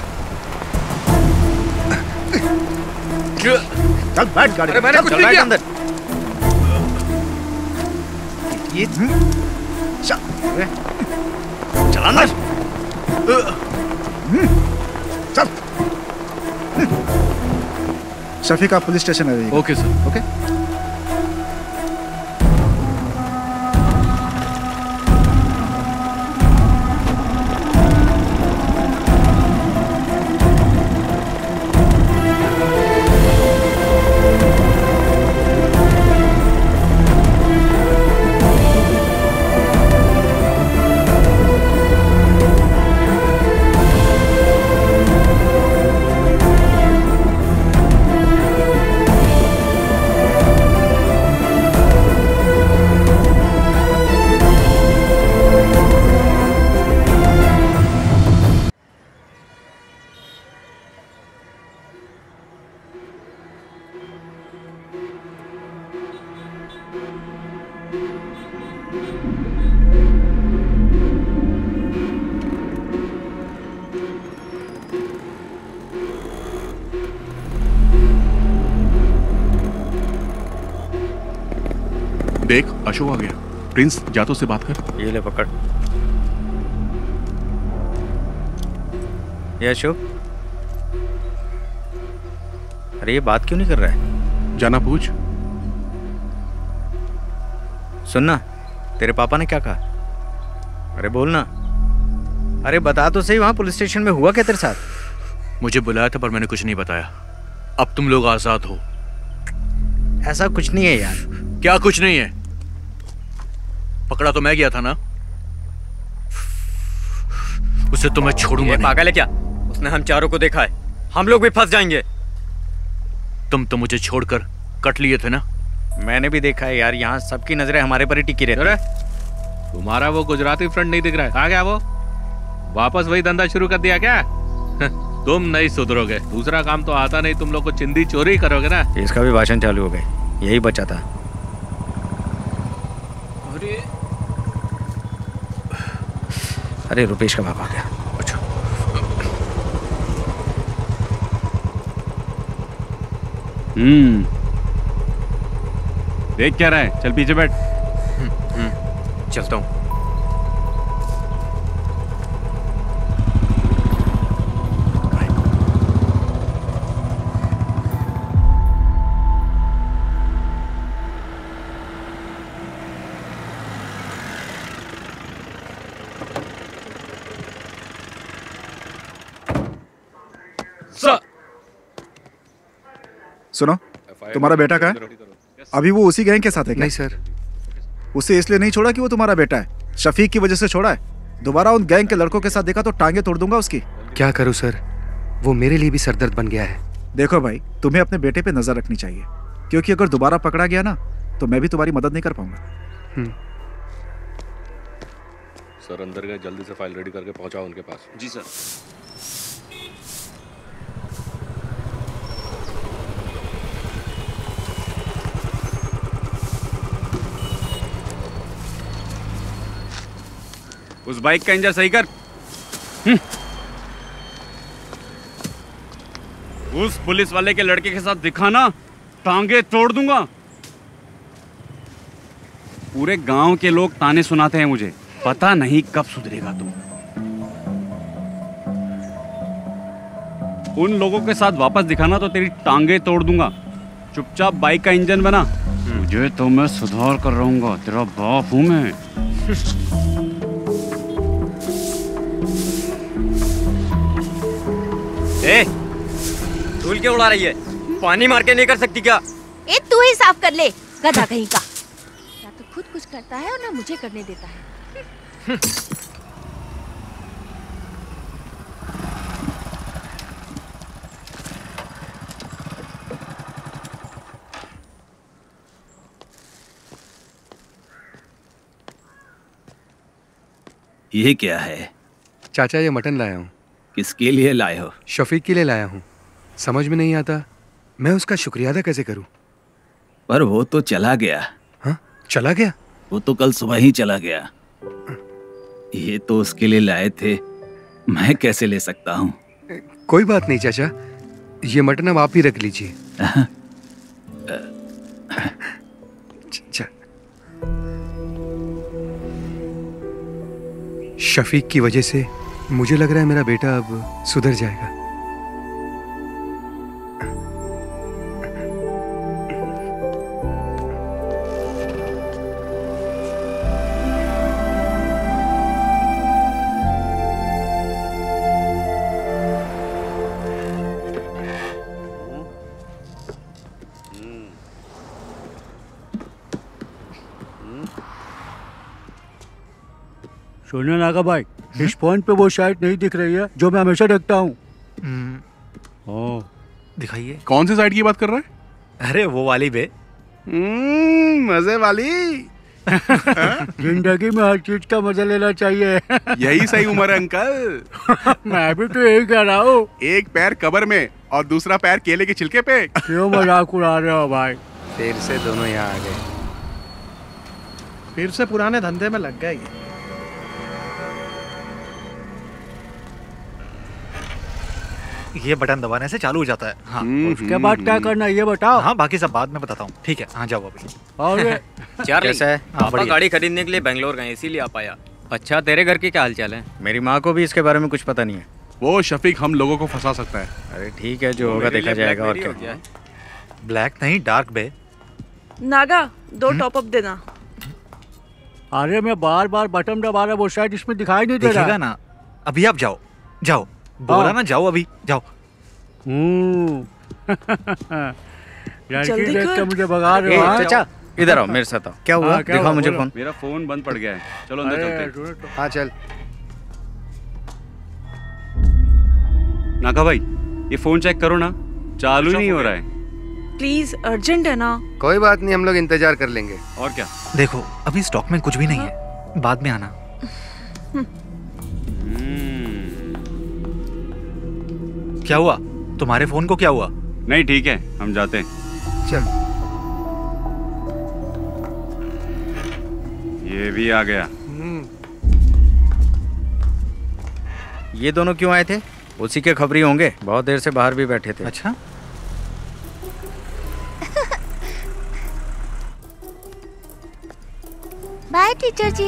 चल बैठ गाड़ी। अरे मैंने कुछ नहीं किया। अंदर ये चल अंदर, चल। शफीक आप पुलिस स्टेशन आ जाइए। Okay sir. ओके। देख अशोक आ गया। प्रिंस जा तो उससे बात कर। ये ले पकड़। ये अशोक, अरे ये बात क्यों नहीं कर रहा है? जाना पूछ। सुनना, तेरे पापा ने क्या कहा? अरे बोल ना। अरे बता तो सही, वहां पुलिस स्टेशन में हुआ क्या तेरे साथ? मुझे बुलाया था पर मैंने कुछ नहीं बताया। अब तुम लोग आजाद हो। ऐसा कुछ नहीं है यार। क्या कुछ नहीं है? पकड़ा तो मैं गया था ना, उसे तो मैं छोड़ूंगा नहीं। पागल है क्या? उसने हम चारों को देखा है, हम लोग भी फंस जाएंगे। तुम तो मुझे छोड़कर कट लिए थे ना। मैंने भी देखा है यार, यहाँ सबकी नजरें हमारे पर ही टिकी रहती है। तुम्हारा वो गुजराती फ्रेंड नहीं दिख रहा है? कहाँ गया वो? वापस वही धंधा शुरू कर दिया क्या? तुम नहीं सुधरोगे। दूसरा काम तो आता नहीं, तुम लोग को चिंदी चोरी करोगे ना। इसका भी भाषण चालू हो गए, यही बचा था। अरे रुपेश का बाप आ गया। अच्छा देख क्या रहा है? चल पीछे बैठ। चलता हूँ। सुनो, तुम्हारा बेटा कहाँ है? अभी वो उसी गैंग के साथ है क्या? नहीं सर। उसे इसलिए नहीं छोड़ा कि वो तुम्हारा बेटा है, शफीक की वजह से छोड़ा है। दोबारा उन गैंग के लड़कों के साथ देखा तो टांगे तोड़ दूंगा उसकी। क्या करूं सर, वो मेरे लिए भी सरदर्द बन गया है। देखो भाई, तुम्हें अपने बेटे पे नजर रखनी चाहिए, क्योंकि अगर दोबारा पकड़ा गया ना तो मैं भी तुम्हारी मदद नहीं कर पाऊंगा। सर अंदर गए, जल्दी से फाइल रेडी करके पहुंचाओ उनके पास। जी सर। उस बाइक का इंजन सही कर। उस पुलिस वाले के लड़के के साथ दिखाना, टांगे तोड़ दूंगा। पूरे गांव के लोग ताने सुनाते हैं मुझे, पता नहीं कब सुधरेगा तुम। उन लोगों के साथ वापस दिखाना तो तेरी टांगे तोड़ दूंगा। चुपचाप बाइक का इंजन बना, तुझे तो मैं सुधार कर रहूंगा। तेरा बाप हूं मैं। ए, धूल क्यों उड़ा रही है? पानी मार के नहीं कर सकती क्या? ए तू ही साफ कर ले, गधा कहीं का। या तो खुद कुछ करता है और ना मुझे करने देता है। ये क्या है? चाचा ये मटन लाया हूँ। किसके लिए लाए हो? शफीक के लिए लाया हूँ। समझ में नहीं आता मैं उसका शुक्रिया अदा कैसे करूँ। पर वो तो चला गया। हाँ, चला गया? वो तो कल सुबह ही चला गया। ये तो उसके लिए लाए थे, मैं कैसे ले सकता हूँ? कोई बात नहीं चाचा, ये मटन अब आप ही रख लीजिए। शफीक की वजह से मुझे लग रहा है मेरा बेटा अब सुधर जाएगा। सुनो नागा भाई, इस फोन पे वो साइट नहीं दिख रही है जो मैं हमेशा देखता हूँ। दिखाइए। कौन सी साइड की बात कर रहा है? अरे वो वाली बे। मजे वाली। जिंदगी में हर चीज का मजा लेना चाहिए। यही सही उम्र है अंकल। मैं भी तो यही कह रहा हूँ। एक पैर कब्र में और दूसरा पैर केले के छिलके पे। क्यों मजाक उड़ा रहे हो भाई? फिर से दोनों यहाँ आ गए। फिर से पुराने धंधे में लग गए ये। ये बटन दबाने से चालू हो जाता है। हाँ उसके बाद क्या करना है ये बताओ। हाँ बाकी सब बाद में बताता हूँ। ठीक है, हाँ जाओ अभी। चार्ली, कैसा है? पापा बढ़िया। गाड़ी खरीदने के लिए बैंगलोर गए, इसीलिए आ पाया। अच्छा, तेरे घर के क्या हालचाल है? मेरी माँ को भी इसके बारे में कुछ पता नहीं है। वो शफीक हम लोगों को फंसा सकता है। अरे ठीक है, जो होगा देखा जाएगा। और क्या? ब्लैक नहीं, डार्क बे। नागा 2 टॉप अप देना। अरे मैं बार बार बटन दबा रहा, वो शायद इसमें दिखाई नहीं दे रहा। दिखेगा ना। अभी आप जाओ, जाओ बोला ना, जाओ अभी जाओ। लड़की देख के मुझे भगा रहे हो। चाचा इधर आओ, मेरे साथ आओ। क्या हुआ? दिखाओ मुझे फोन। मेरा फोन बंद पड़ गया है, चलो अंदर चलते हैं। हाँ चल। नागा भाई, ये फोन चेक करो ना, चालू ही नहीं हो रहा है। प्लीज, अर्जेंट है ना। कोई बात नहीं, हम लोग इंतजार कर लेंगे। और क्या? देखो अभी स्टॉक में कुछ भी नहीं है, बाद में आना। क्या हुआ? तुम्हारे फोन को क्या हुआ? नहीं ठीक है, हम जाते हैं। चल। ये भी आ गया। ये दोनों क्यों आए थे? उसी के खबरी होंगे, बहुत देर से बाहर भी बैठे थे। अच्छा। बाय टीचर जी।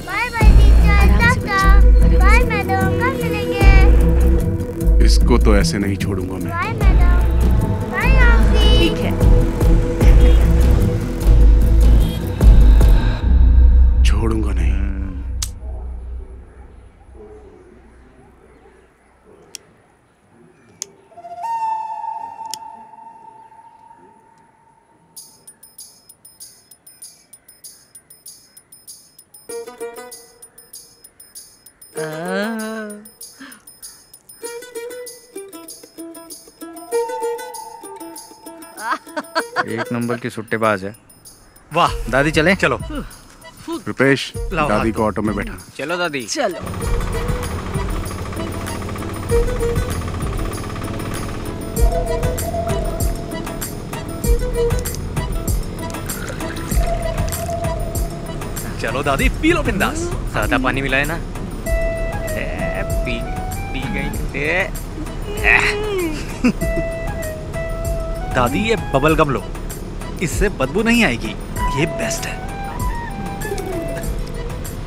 बाय बाय टीचर, टाटा। बाय मैडम, कब मिलेंगे? इसको तो ऐसे नहीं छोड़ूंगा मैं। Bye madam. Bye aunty. ठीक है, छोड़ूंगा नहीं। एक नंबर की सुट्टेबाज है। वाह दादी चले? चलो। रुपेश, लाओ दादी हाथ को ऑटो में बैठा। चलो दादी। चलो। चलो दादी, पी लो बिंदास। सादा पानी मिला है ना? पी पी गई। दादी ये बबल गम लो, इससे बदबू नहीं आएगी, ये बेस्ट है।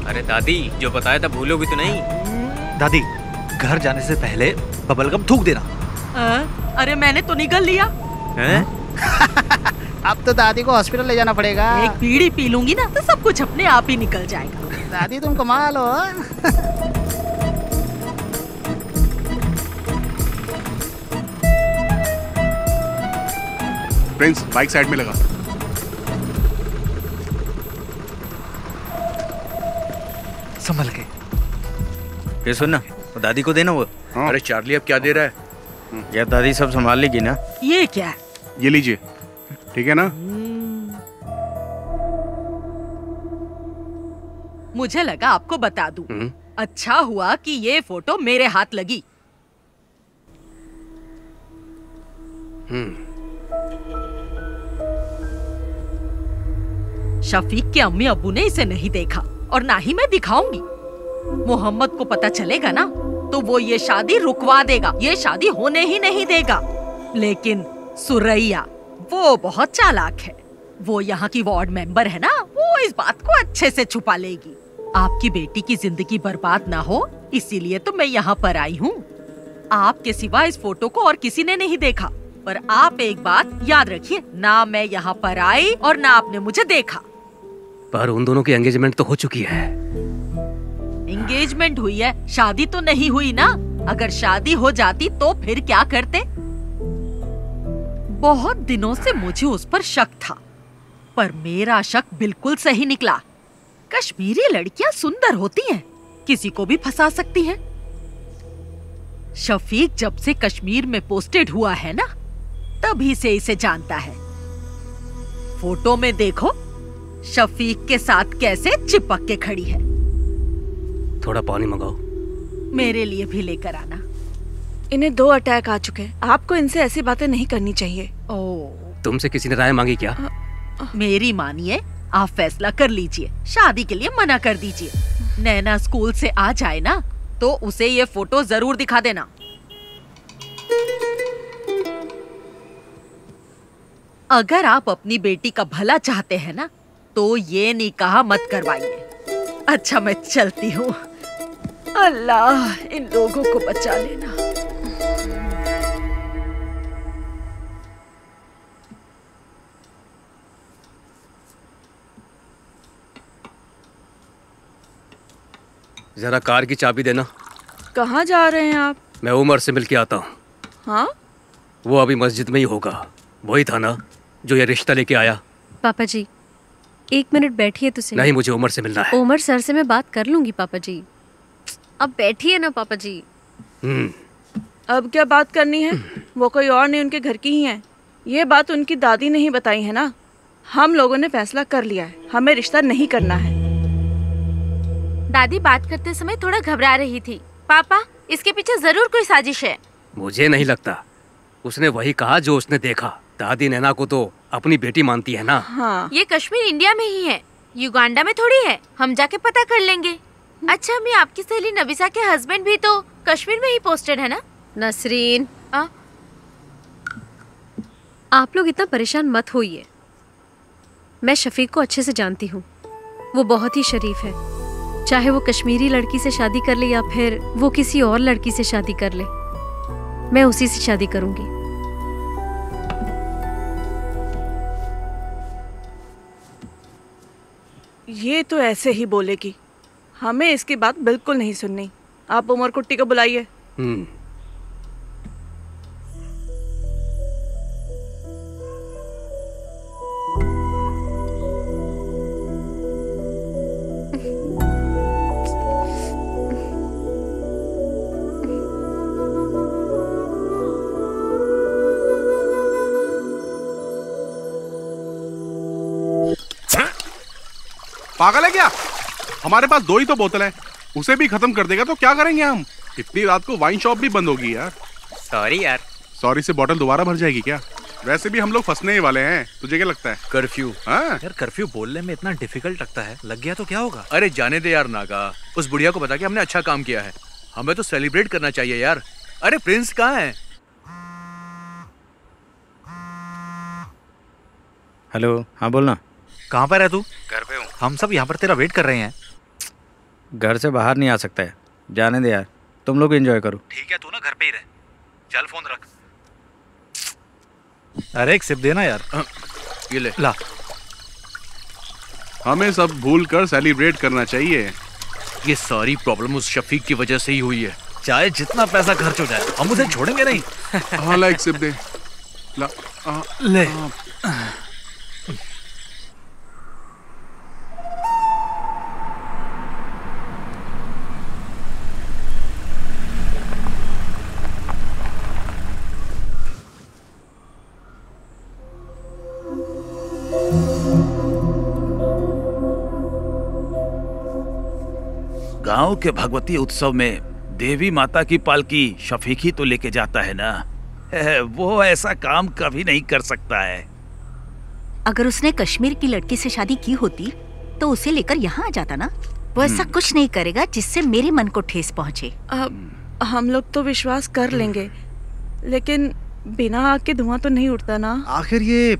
अरे दादी, जो बताया था भूलोगी तो नहीं? दादी घर जाने से पहले बबल गम थूक देना। अरे मैंने तो निगल लिया। अब तो दादी को हॉस्पिटल ले जाना पड़ेगा। एक बीड़ी पी लूंगी ना तो सब कुछ अपने आप ही निकल जाएगा। दादी तुम कमाल हो। प्रिंस, बाइक साइड में लगा। संभल के। ये सुन ना, दादी को देना वो। अरे चार्ली अब क्या दे रहा है? यार दादी सब संभाल लेगी ना। ये क्या है? ये लीजिए, ठीक है ना? मुझे लगा आपको बता दूं। अच्छा हुआ कि ये फोटो मेरे हाथ लगी। शफीक के अम्मी अब्बू ने इसे नहीं देखा और ना ही मैं दिखाऊंगी। मोहम्मद को पता चलेगा ना तो वो ये शादी रुकवा देगा, ये शादी होने ही नहीं देगा। लेकिन सुरैया वो बहुत चालाक है। वो यहाँ की वार्ड मेंबर है ना, वो इस बात को अच्छे से छुपा लेगी। आपकी बेटी की जिंदगी बर्बाद ना हो इसीलिए तो मैं यहाँ पर आई हूँ। आपके सिवा इस फोटो को और किसी ने नहीं देखा। पर आप एक बात याद रखिए, ना मैं यहाँ पर आई और ना आपने मुझे देखा। पर उन दोनों की एंगेजमेंट तो हो चुकी है। एंगेजमेंट हुई है, शादी तो नहीं हुई ना। अगर शादी हो जाती तो फिर क्या करते? बहुत दिनों से मुझे उस पर शक था, पर मेरा शक बिल्कुल सही निकला। कश्मीरी लड़कियां सुंदर होती हैं, किसी को भी फंसा सकती हैं। शफीक जब से कश्मीर में पोस्टेड हुआ है ना, तभी से इसे जानता है। फोटो में देखो शफीक के साथ कैसे चिपक के खड़ी है। थोड़ा पानी मंगाओ। मेरे लिए भी लेकर आना। इन्हें 2 अटैक आ चुके हैं। आपको इनसे ऐसी बातें नहीं करनी चाहिए। तुमसे किसी ने राय मांगी क्या? मेरी मानिए, आप फैसला कर लीजिए। शादी के लिए मना कर दीजिए। नैना स्कूल से आ जाए ना तो उसे ये फोटो जरूर दिखा देना। अगर आप अपनी बेटी का भला चाहते हैं ना तो ये निकाह मत करवाइए। अच्छा मैं चलती हूँ। अल्लाह इन लोगों को बचा लेना। जरा कार की चाबी देना। कहाँ जा रहे हैं आप? मैं उमर से मिलके आता हूँ। हाँ? वो अभी मस्जिद में ही होगा। वही था ना जो ये रिश्ता लेके आया। पापा जी 1 मिनट बैठिए तो सही। नहीं, मुझे उमर से मिलना है। उमर सर से मैं बात कर लूंगी पापा जी। अब बैठिए ना पापा जी। अब क्या बात करनी है? वो कोई और नहीं, उनके घर की ही है। ये बात उनकी दादी ने ही बताई है ना। हम लोगों ने फैसला कर लिया है, हमें रिश्ता नहीं करना है। दादी बात करते समय थोड़ा घबरा रही थी। पापा इसके पीछे जरूर कोई साजिश है। मुझे नहीं लगता। उसने वही कहा जो उसने देखा। दादी नैना को तो अपनी बेटी मानती है ना। हाँ। ये कश्मीर इंडिया में ही है, युगांडा में थोड़ी है। हम जाके पता कर लेंगे। अच्छा मैं आपकी सहेली नबिसा के हस्बैंड भी तो कश्मीर में ही पोस्टेड है ना? नसरीन आप लोग इतना परेशान मत होइए। मैं शफीक को अच्छे से जानती हूँ। वो बहुत ही शरीफ है। चाहे वो कश्मीरी लड़की से शादी कर ले या फिर वो किसी और लड़की से शादी कर ले, मैं उसी से शादी करूंगी। ये तो ऐसे ही बोलेगी। हमें इसकी बात बिल्कुल नहीं सुननी। आप उमर कुट्टी को बुलाइए। पागल है क्या? हमारे पास 2 ही तो बोतल है, उसे भी खत्म कर देगा तो क्या करेंगे हम? इतनी रात को वाइन शॉप भी बंद होगी यार। सॉरी यार। सॉरी से बोतल दोबारा भर जाएगी क्या? वैसे भी हम लोग फंसने ही वाले हैं। तुझे क्या लगता है? कर्फ्यू। हाँ यार कर्फ्यू बोलने में इतना डिफिकल्ट लगता है, लग गया तो क्या होगा? अरे जाने दे यार नागा, उस बुढ़िया को बता के हमने अच्छा काम किया है। हमें तो सेलिब्रेट करना चाहिए यार। अरे प्रिंस कहाँ है? हेलो, हाँ बोलना। कहाँ पर है तू? घर पे हूँ। हम सब यहाँ पर तेरा वेट कर रहे हैं। घर से बाहर नहीं आ सकता है, जाने दे यार। तुम लोग एंजॉय करो। ठीक है, तू ना घर पे ही रह। चल फोन रख। अरे एक सिप देना यार। ये ले ला। हमें सब भूल कर सेलिब्रेट करना चाहिए। ये सारी प्रॉब्लम उस शफीक की वजह से ही हुई है। चाहे जितना पैसा खर्च हो जाए हम उसे छोड़ेंगे नहीं। हाँ ला एक सिप दे। ला ले। गांव के भगवती उत्सव में देवी माता की पालकी शफीक ही तो लेके जाता है ना। वो ऐसा काम कभी नहीं कर सकता है। अगर उसने कश्मीर की लड़की से शादी की होती तो उसे लेकर यहाँ आ जाता ना। वो ऐसा कुछ नहीं करेगा जिससे मेरे मन को ठेस पहुँचे। हम लोग तो विश्वास कर लेंगे, लेकिन बिना आग के धुआं तो नहीं उठता ना। आखिर ये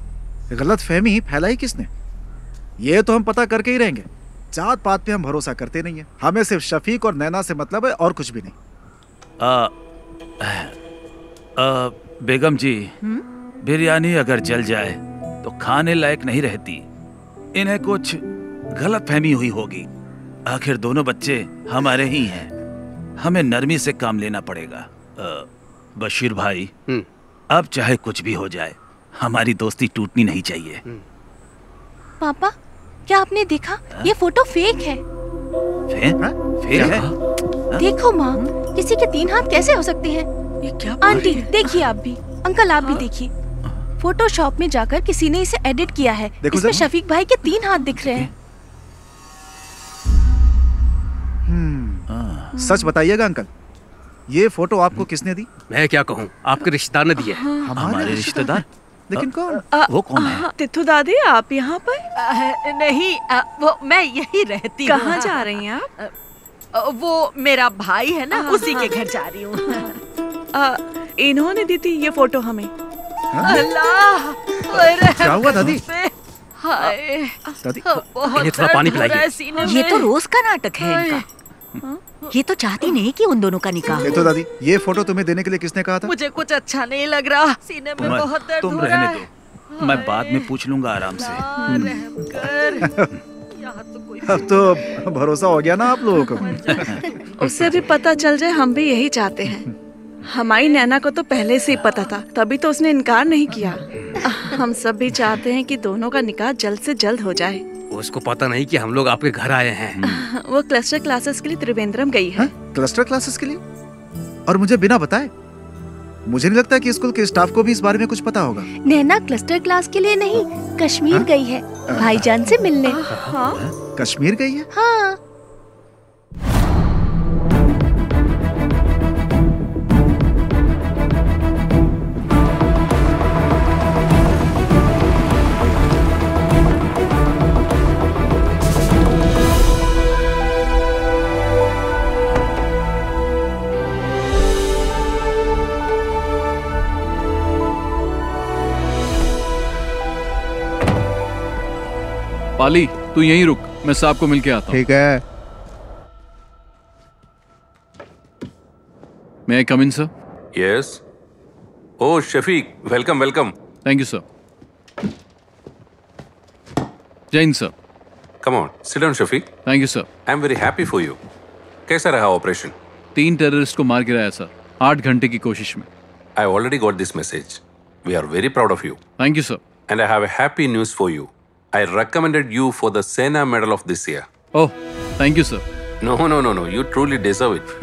गलत फहमी फैलाई किसने? ये तो हम पता करके ही रहेंगे। जात पात पे हम भरोसा करते नहीं है। हमें सिर्फ शफीक और नैना से मतलब है और कुछ भी नहीं। बेगम जी, बिरयानी अगर जल जाए तो खाने लायक नहीं रहती। इन्हें कुछ गलत फहमी हुई होगी। आखिर दोनों बच्चे हमारे ही हैं। हमें नरमी से काम लेना पड़ेगा। बशीर भाई, अब चाहे कुछ भी हो जाए हमारी दोस्ती टूटनी नहीं चाहिए। पापा क्या आपने देखा? ये फोटो फेक है। फेक है? देखो माँ, किसी के 3 हाथ कैसे हो सकते हैं? ये क्या? आंटी देखिए आप भी, अंकल आप भी देखिए। फोटोशॉप में जाकर किसी ने इसे एडिट किया है। इसमें शफीक भाई के 3 हाथ दिख रहे हैं। सच बताइएगा अंकल, ये फोटो आपको किसने दी? मैं क्या कहूँ, आपके रिश्तेदार ने दी है। हमारे रिश्तेदार? लेकिन कौन? वो कौन है? तिथु दादी आप यहाँ पर? नहीं वो मैं यही रहती हूँ। कहाँ जा रही हैं आप? वो मेरा भाई है ना, उसी के घर जा रही हूँ। इन्होंने दी थी ये फोटो हमें। अल्लाह, क्या हुआ दादी? हाय दादी, इन्हें थोड़ा पानी पिलाइए। ये तो रोज का नाटक है इनका। ये तो चाहती नहीं कि उन दोनों का निकाह। ये तो दादी, ये फोटो तुम्हें देने के लिए किसने कहा था? मुझे कुछ अच्छा नहीं लग रहा, सीने में बहुत दर्द तुम हो रहा रहने है। दो, मैं बाद में पूछ लूंगा आराम से। अब तो भरोसा हो गया ना आप लोगों को। उससे भी पता चल जाए, हम भी यही चाहते हैं। हमारी नैना को तो पहले से ही पता था, तभी तो उसने इनकार नहीं किया। हम सब भी चाहते हैं कि दोनों का निकाह जल्द से जल्द हो जाए। उसको पता नहीं कि हम लोग आपके घर आए हैं। वो क्लस्टर क्लासेस के लिए त्रिवेंद्रम गई है। क्लस्टर क्लासेस के लिए? और मुझे बिना बताए? मुझे नहीं लगता कि स्कूल के स्टाफ को भी इस बारे में कुछ पता होगा। नैना क्लस्टर क्लास के लिए नहीं, कश्मीर गई है भाईजान से मिलने। कश्मीर गई है? हाँ। पाली, तू यहीं रुक, मैं साहब को मिलके आता हूँ। ठीक है। May I come in, sir? Yes. Oh, Shafiq, welcome, welcome. Thank you, sir. Jain, sir. Come on, sit down, Shafiq. Thank you, sir. I'm very happy for you. कैसा रहा ऑपरेशन? 3 टेररिस्ट को मार गिराया सर, 8 घंटे की कोशिश में। I already got this message. We are very proud of you. Thank you, sir. And I have a happy news for you. I recommended you for the Sena Medal of this year. Oh, thank you, sir. No. You truly deserve it.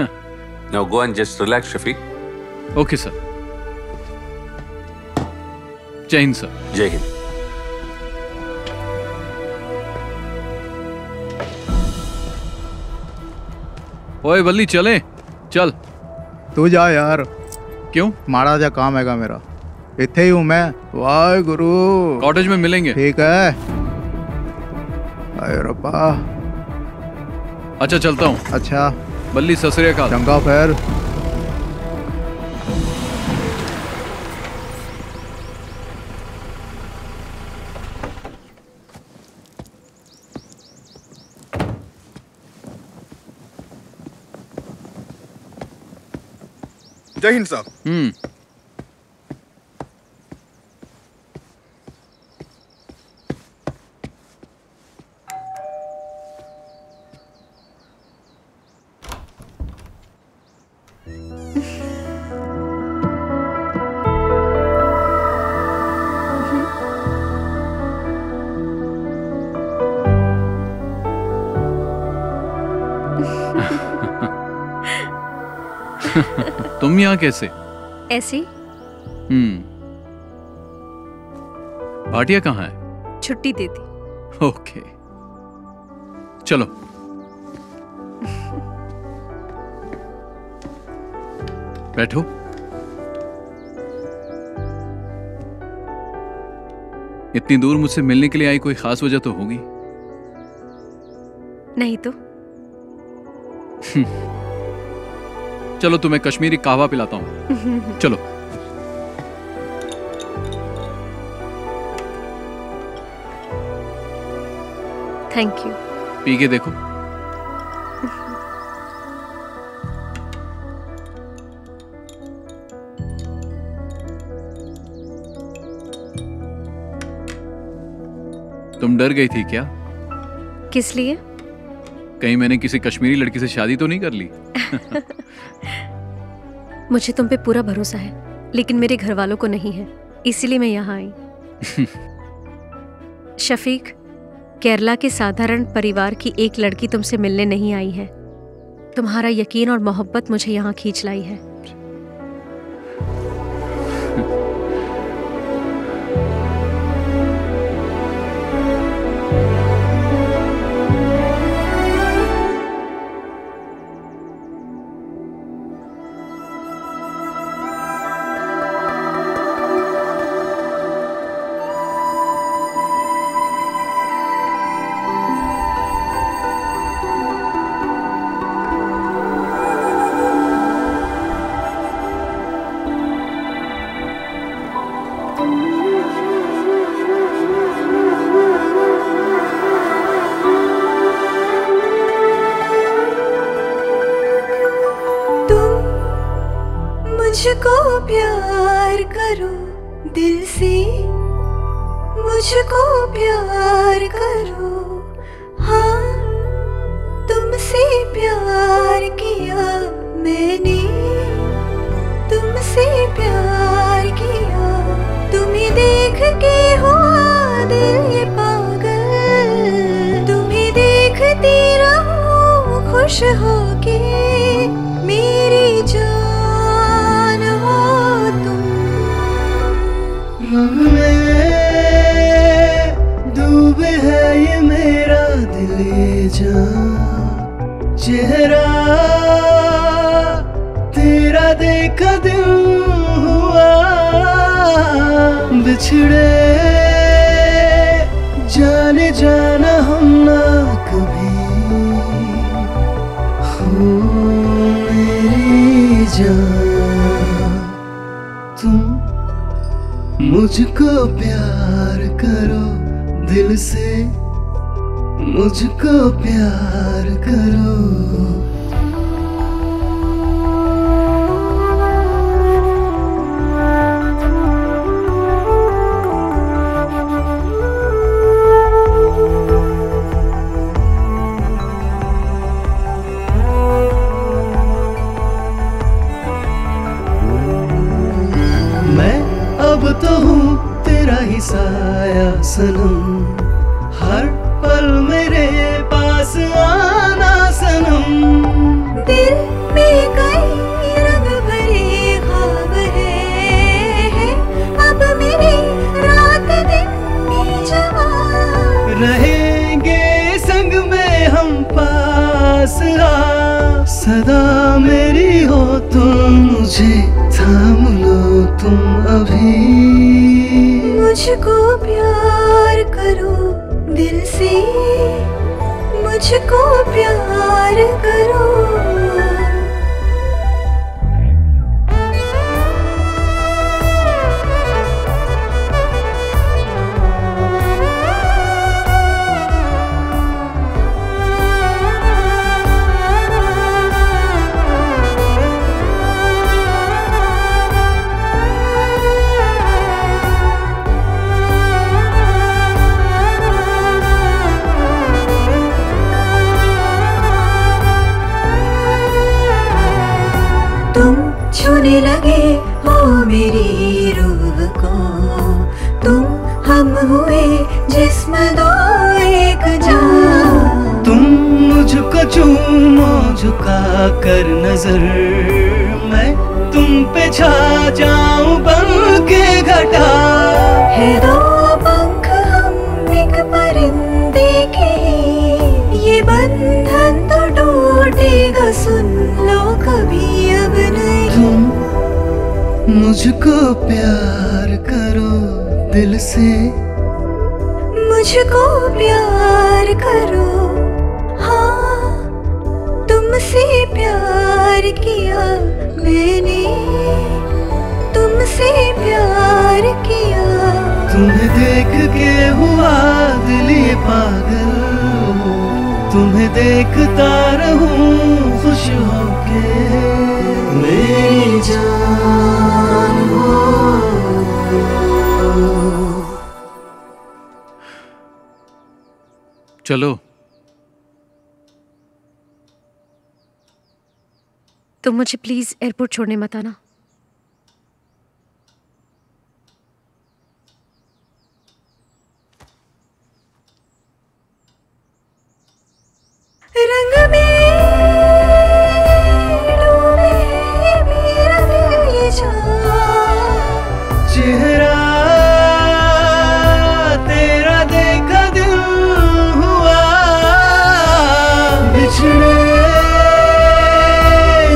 Now go and just relax, Shafiq. Okay, sir. Jai Hind, sir. Jai Hind. ओए बल्ली, चले चल। तू जा यार। क्यों? माड़ा जा काम हैगा मेरा, इत्थे ही हूँ मैं। वाहे गुरु। कॉटेज में मिलेंगे। ठीक है। अरे रब्बा। अच्छा चलता हूँ। अच्छा बल्ली, सत श्री अकाल। चंगा फिर। जय हिंद साहब। तुम यहाँ कैसे? ऐसे। भाटिया कहाँ है? छुट्टी दे दी। ओके, चलो। बैठो। इतनी दूर मुझसे मिलने के लिए आई, कोई खास वजह तो होगी? नहीं तो। चलो तुम्हें कश्मीरी कहवा पिलाता हूँ। चलो। Thank you. पी के देखो। तुम डर गई थी क्या? किस लिए? कहीं मैंने किसी कश्मीरी लड़की से शादी तो नहीं कर ली? मुझे तुम पे पूरा भरोसा है, लेकिन मेरे घर वालों को नहीं है, इसीलिए मैं यहाँ आई। शफीक, केरला के साधारण परिवार की एक लड़की तुमसे मिलने नहीं आई है। तुम्हारा यकीन और मोहब्बत मुझे यहाँ खींच लाई है। मुझको प्यार करो दिल से, मुझको प्यार करो। हाँ, तुमसे प्यार किया मैंने, तुमसे प्यार किया। तुम्हें देख के हुआ दिल ये पागल, तुम्हें देखती रहूं खुश होके। मेरी जान हो तुम। रंग में डूबे है ये मेरा दिल ये जान, चेहरा तेरा देखा दिल हुआ। बिछड़े जाने जाना हम ना कभी, हो मेरी जान। तुम मुझको प्यार करो दिल से, मुझको प्यार करो। अब तो हूँ तेरा ही साया सनम, हर पल मेरे पास आना सनम। दिल में कई रंग भरे ख्वाब है, अब मेरी रात दिन की जवान। रहेंगे संग में हम पास आ, सदा मेरी हो तुम, मुझे थाम लो तुम अभी। मुझको प्यार करो दिल से, मुझको प्यार करो। तुम छूने लगे हो मेरी रूह को, तुम हम हुए जिस्म दो एक जान। तुम मुझको चूमो झुका कर नजर, मैं तुम पे छा जाऊं बन के घटा। है दो पंख हम एक परिंदे के, ये बंधन तो टूटेगा सुन लो कभी अब नहीं। तुम मुझको प्यार करो दिल से, मुझको प्यार करो। हाँ, तुमसे प्यार किया मैंने, तुमसे प्यार किया। तुम्हें देख के हुआ दिल ये पागल, तुम्हें देखता रहूं खुश होके। मेरी जान हो। चलो। तुम मुझे प्लीज एयरपोर्ट छोड़ने मत आना। रंग में डूबे मेरा दिल ये जान, चेहरा तेरा देखा दिल हुआ। बिछड़े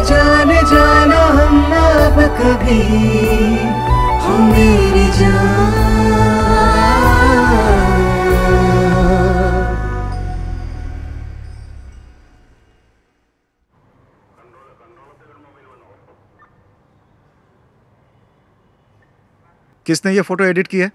जाने जाना हम अब कभी, हो मेरी जान। किसने ये फोटो एडिट की है?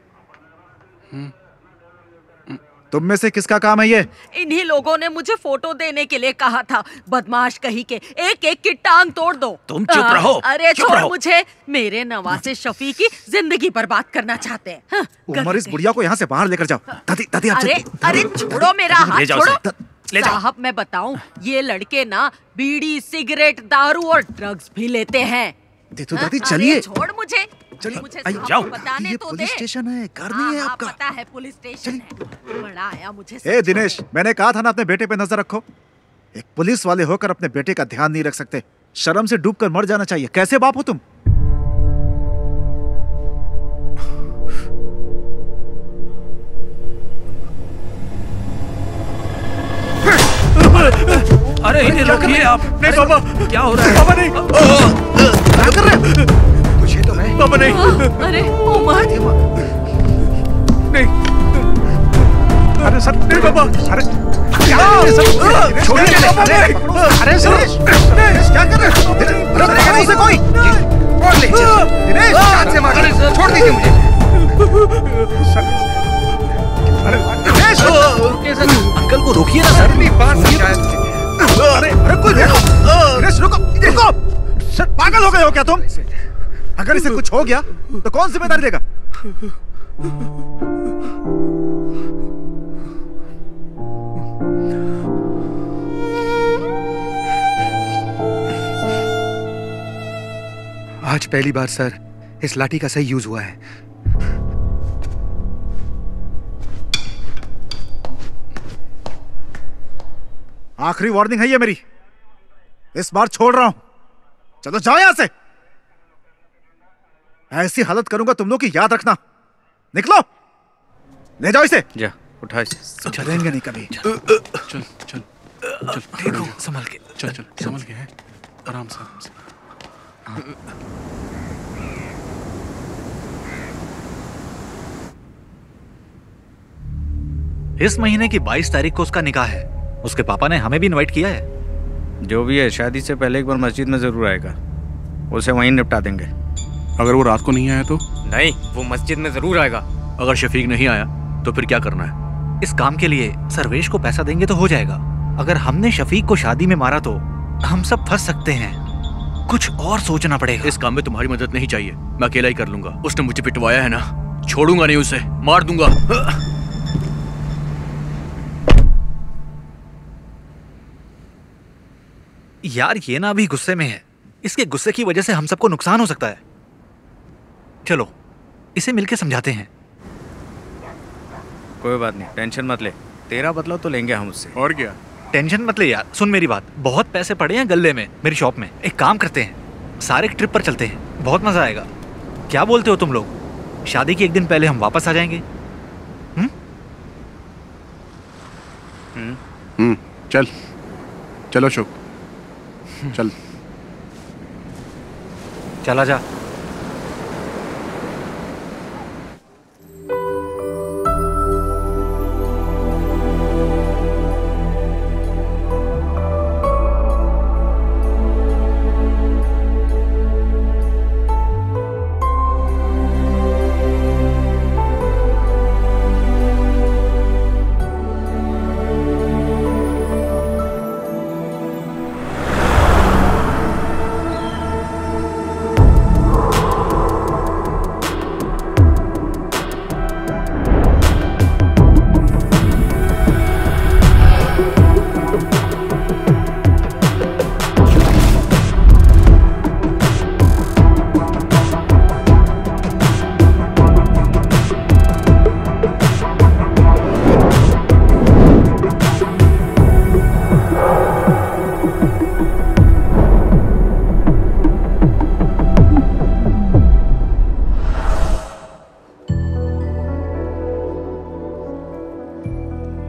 तुम में से किसका काम है ये? इन्हीं लोगों ने मुझे फोटो देने के लिए कहा था। बदमाश कहीं के, एक एक की टांग तोड़ दो। तुम चुप रहो। अरे चुप छोड़ रहो। मुझे। मेरे नवासे शफीक की जिंदगी बर्बाद करना चाहते हैं। हाँ, उमर, इस बुढ़िया को यहाँ से बाहर लेकर जाओ। दादी दादी आप अरे अरे छोड़ो मेरा हाथ, ले जाओ छोड़ो। ले जाओ। साहब मैं बताऊं, ये लड़के ना बीड़ी, सिगरेट, दारू और ड्रग्स भी लेते हैं। तो दादी हाँ, चलिए। अरे छोड़ मुझे। चलिए, मुझे आइए, साहब जाओ। को बताने ये तो पुलिस दे। स्टेशन है, घर नहीं है हाँ, आपका। पता है पुलिस स्टेशन है। बड़ा आया मुझे। ए दिनेश, मैंने कहा था ना अपने बेटे पे नजर रखो। एक पुलिस वाले होकर अपने बेटे का ध्यान नहीं रख सकते। शर्म से डूबकर मर जाना चाहिए। कैसे बाप हो तुम? अरे इन्हें रोकिए आप। नहीं पापा, क्या हो रहा है? पापा नहीं। क्या कर रहे हो? तुझे तो मैं पापा नहीं। अरे उमर, नहीं। अरे सर, नहीं पापा। अरे क्या सर? छोड़िए पापा नहीं। अरे दिनेश, क्या कर रहे हो? अरे उसे कोई और ले चल। दिनेश, जान से मार। छोड़ दीजिए मुझे। अरे दिनेश, अंकल को रोकिए ना सर। अरे अरे कोई रुको। दिनेश रुको, रुको। सर पागल हो गए हो क्या तुम? अगर इसे कुछ हो गया तो कौन जिम्मेदारी लेगा? आज पहली बार सर इस लाठी का सही यूज हुआ है। आखिरी वार्निंग है ये मेरी। इस बार छोड़ रहा हूं। चलो जाओ यहां से। ऐसी हालत करूंगा तुम लोग की, याद रखना। निकलो, ले जाओ इसे। जा उठा इसे। चलेंगे नहीं कभी। चल चल चल, देखो संभल के। चल चल संभल के है, आराम से। इस महीने की 22 तारीख को उसका निकाह है। उसके पापा ने हमें भी इनवाइट किया है। जो भी है, शादी से पहले एक बार मस्जिद में जरूर आएगा। उसे वहीं निपटा देंगे। अगर वो रात को नहीं आया तो? नहीं, वो मस्जिद में जरूर आएगा। अगर शफीक नहीं आया तो फिर क्या करना है? इस काम के लिए सर्वेश को पैसा देंगे तो हो जाएगा। अगर हमने शफीक को शादी में मारा तो हम सब फंस सकते हैं। कुछ और सोचना पड़ेगा। इस काम में तुम्हारी मदद नहीं चाहिए, मैं अकेला ही कर लूंगा। उसने मुझे पिटवाया है ना, छोड़ूंगा नहीं उसे, मार दूंगा। यार ये ना अभी गुस्से में है। इसके गुस्से की वजह से हम सबको नुकसान हो सकता है। चलो इसे मिलके समझाते हैं। कोई बात नहीं, टेंशन मत ले। तेरा बदला तो लेंगे हम उससे। और क्या? टेंशन मत ले यार। सुन मेरी बात, बहुत पैसे पड़े हैं गल्ले में मेरी शॉप में। एक काम करते हैं, सारे एक ट्रिप पर चलते हैं, बहुत मजा आएगा। क्या बोलते हो तुम लोग? शादी के एक दिन पहले हम वापस आ जाएंगे। चल चलो अशोक, चल। चला जा।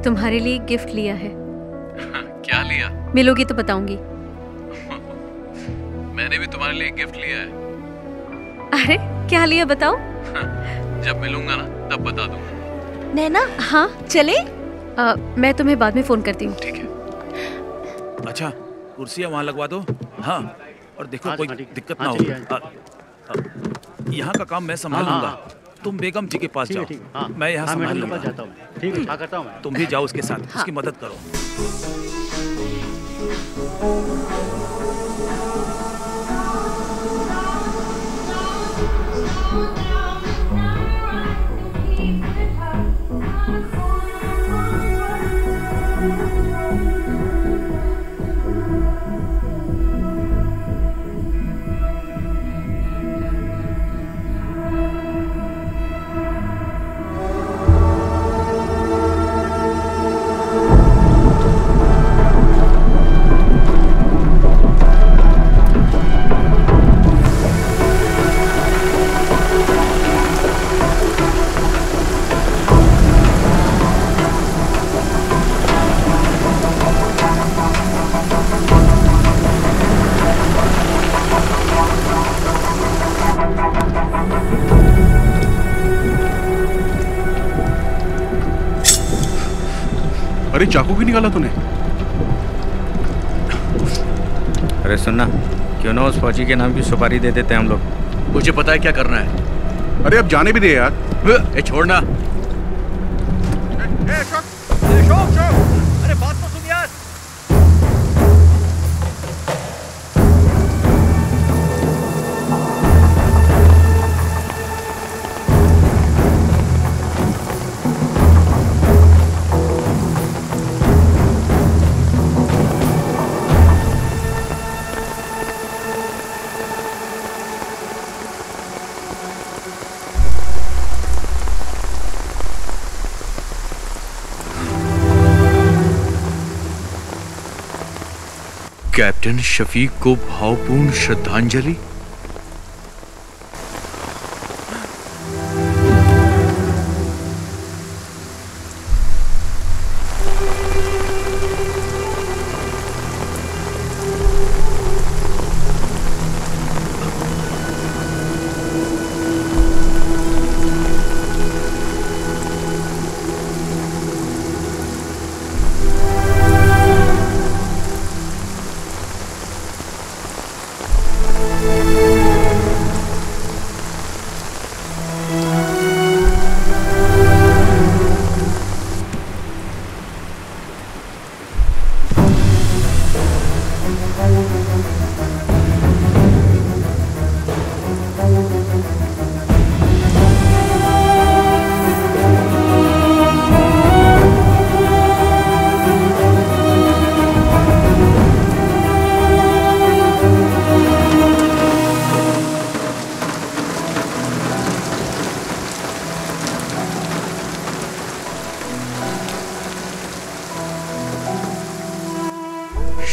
तुम्हारे लिए गिफ्ट लिया है। क्या लिया? मिलोगी तो बताऊंगी। मैंने भी तुम्हारे लिए गिफ्ट लिया है। अरे क्या लिया बताओ? जब मिलूंगा ना तब बता दूंगा। नैना, हाँ चले? मैं तुम्हें बाद में फोन करती हूँ। ठीक है। अच्छा कुर्सियाँ वहाँ लगवा दो। हाँ और देखो कोई दिक्कत ना हो। यहाँ का काम मैं संभाल लूंगा, तुम बेगम जी के पास जाओ। हाँ, मैं यहाँ संभाल मैडम के लूंगा। पास जाता हूँ। ठीक है, हाँ करता हूँ मैं। तुम भी जाओ उसके साथ, हाँ। उसकी मदद करो। अरे चाकू क्यों निकाला तूने? अरे सुनना, क्यों ना उस फौजी के नाम की सुपारी दे देते हैं हम लोग। मुझे पता है क्या करना है। अरे अब जाने भी दे यार। ए छोड़ना। अरे बात तो सुन यार। कैप्टन शफीक को भावपूर्ण श्रद्धांजलि।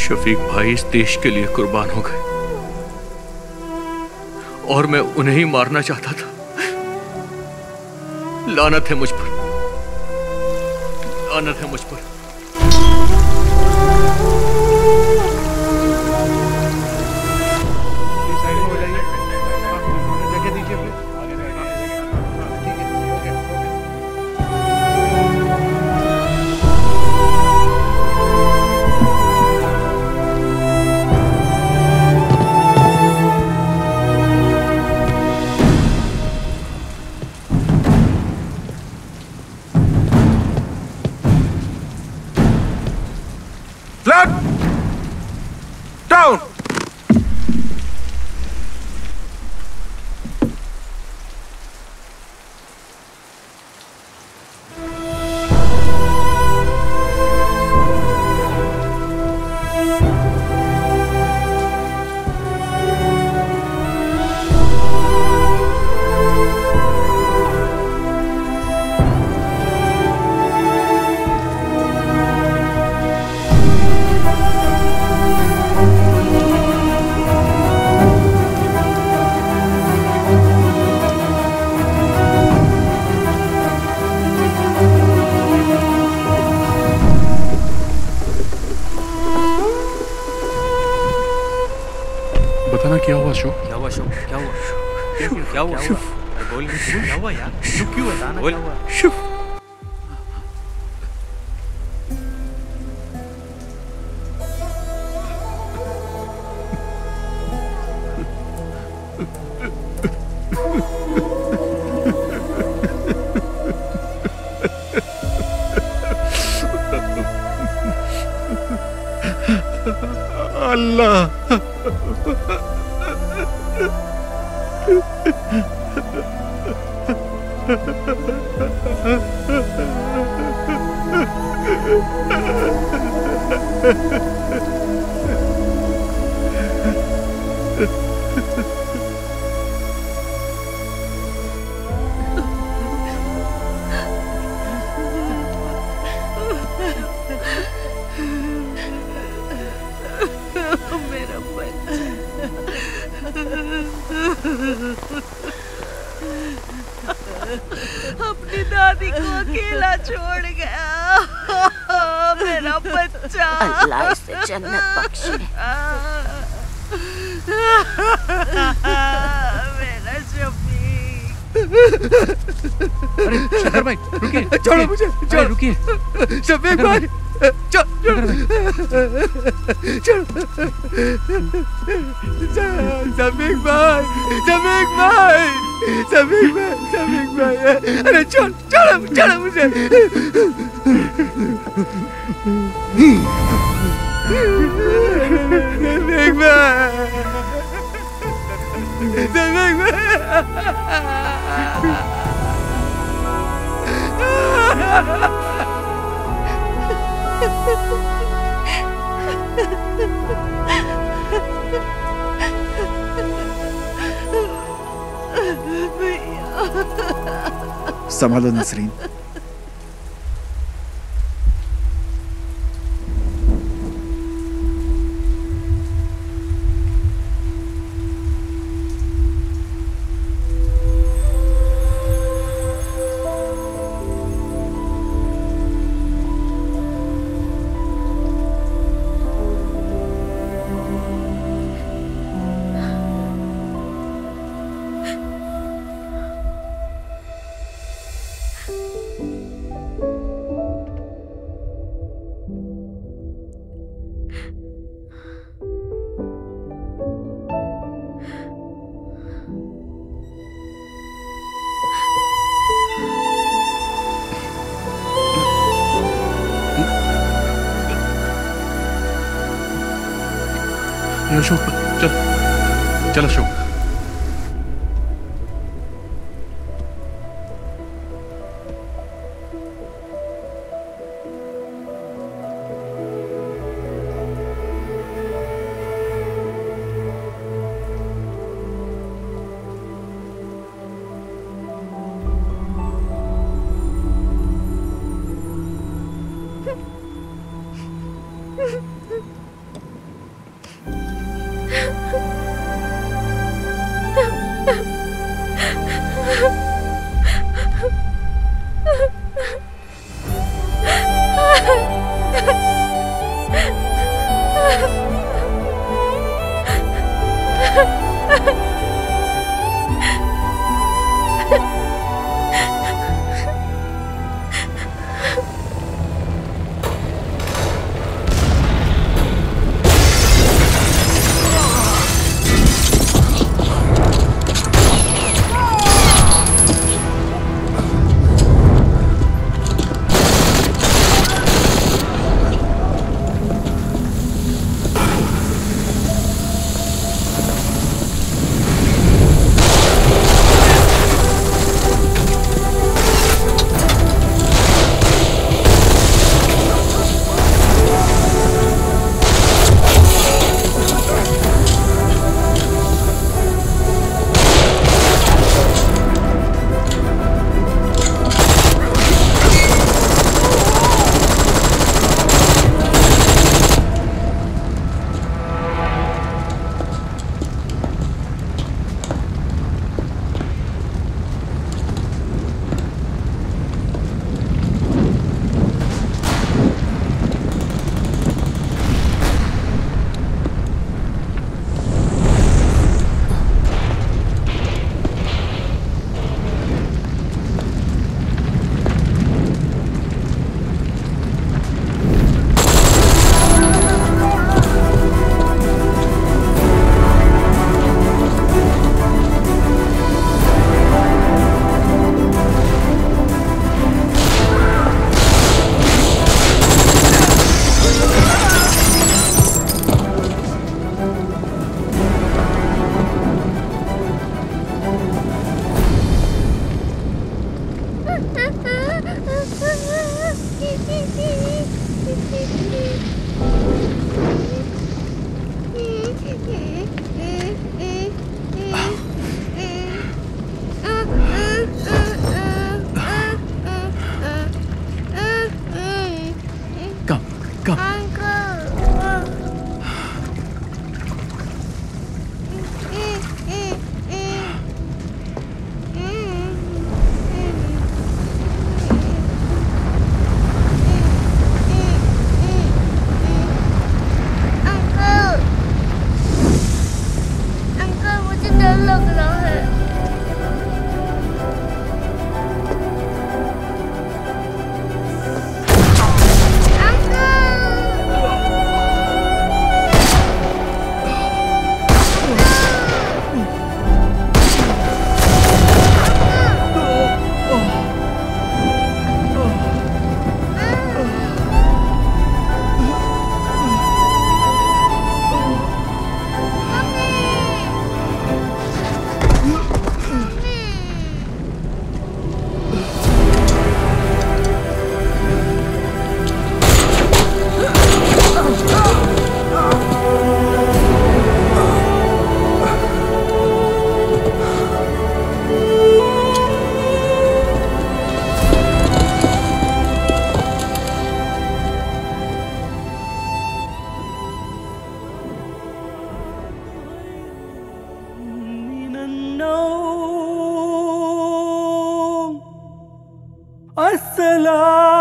शफीक भाई इस देश के लिए कुर्बान हो गए और मैं उन्हें ही मारना चाहता था। लानत है मुझ पर, लानत है मुझ पर। Down! बताना क्या हुआ अशोक? क्या हुआ अशोक? क्या हुआ? क्या हुआ? अरे बोल, क्या हुआ यार? क्यों बताना बोल। क्या हुआ? अल्लाह। मेरा बच्चा अपनी दादी को अकेला छोड़ गया। मेरा बच्चा, अल्लाह इसे जन्नत बख्शे। मेरा शफीक। अरे शंकर भाई रुकिए, छोड़ो मुझे, अरे रुकिए। शफीक भाई, शफीक भाई, अरे छोड़ो मुझे। संभालो नसरीन। अशोक चल अशोक।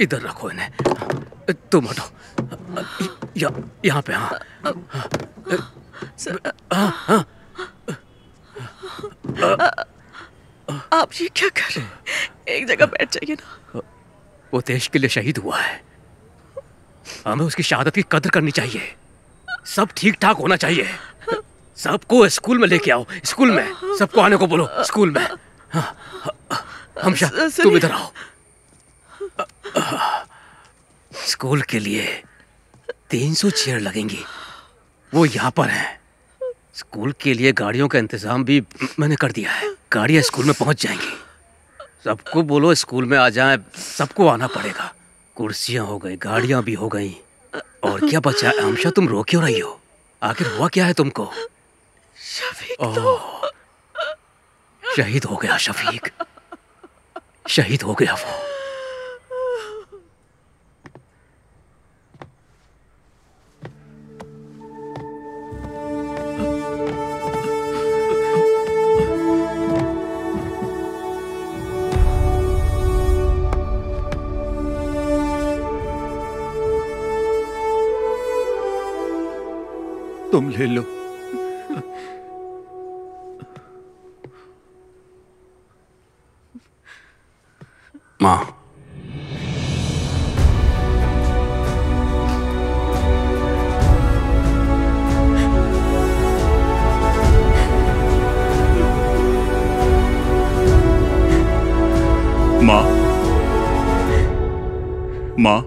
इधर रखो इन्हें, तुम हटो, यहाँ पे। हाँ आप ये क्या कर रहे हैं? एक जगह बैठ जाइए ना। वो देश के लिए शहीद हुआ है, हमें उसकी शहादत की कदर करनी चाहिए। सब ठीक ठाक होना चाहिए। सबको स्कूल में लेके आओ, स्कूल में सबको आने को बोलो, स्कूल में। हमशा तुम इधर आओ। स्कूल के लिए 300 चेयर लगेंगी, वो यहाँ पर हैं। स्कूल के लिए गाड़ियों का इंतजाम भी मैंने कर दिया है, गाड़ियाँ स्कूल में पहुँच जाएंगी। सबको बोलो स्कूल में आ जाएं, सबको आना पड़ेगा। कुर्सियाँ हो गई, गाड़ियाँ भी हो गई, और क्या बचा है? हमशा तुम रो क्यों रही हो? आखिर हुआ क्या है तुमको? शहीद हो गया शफीक, शहीद हो गया वो। तुम ले लो। माँ, माँ,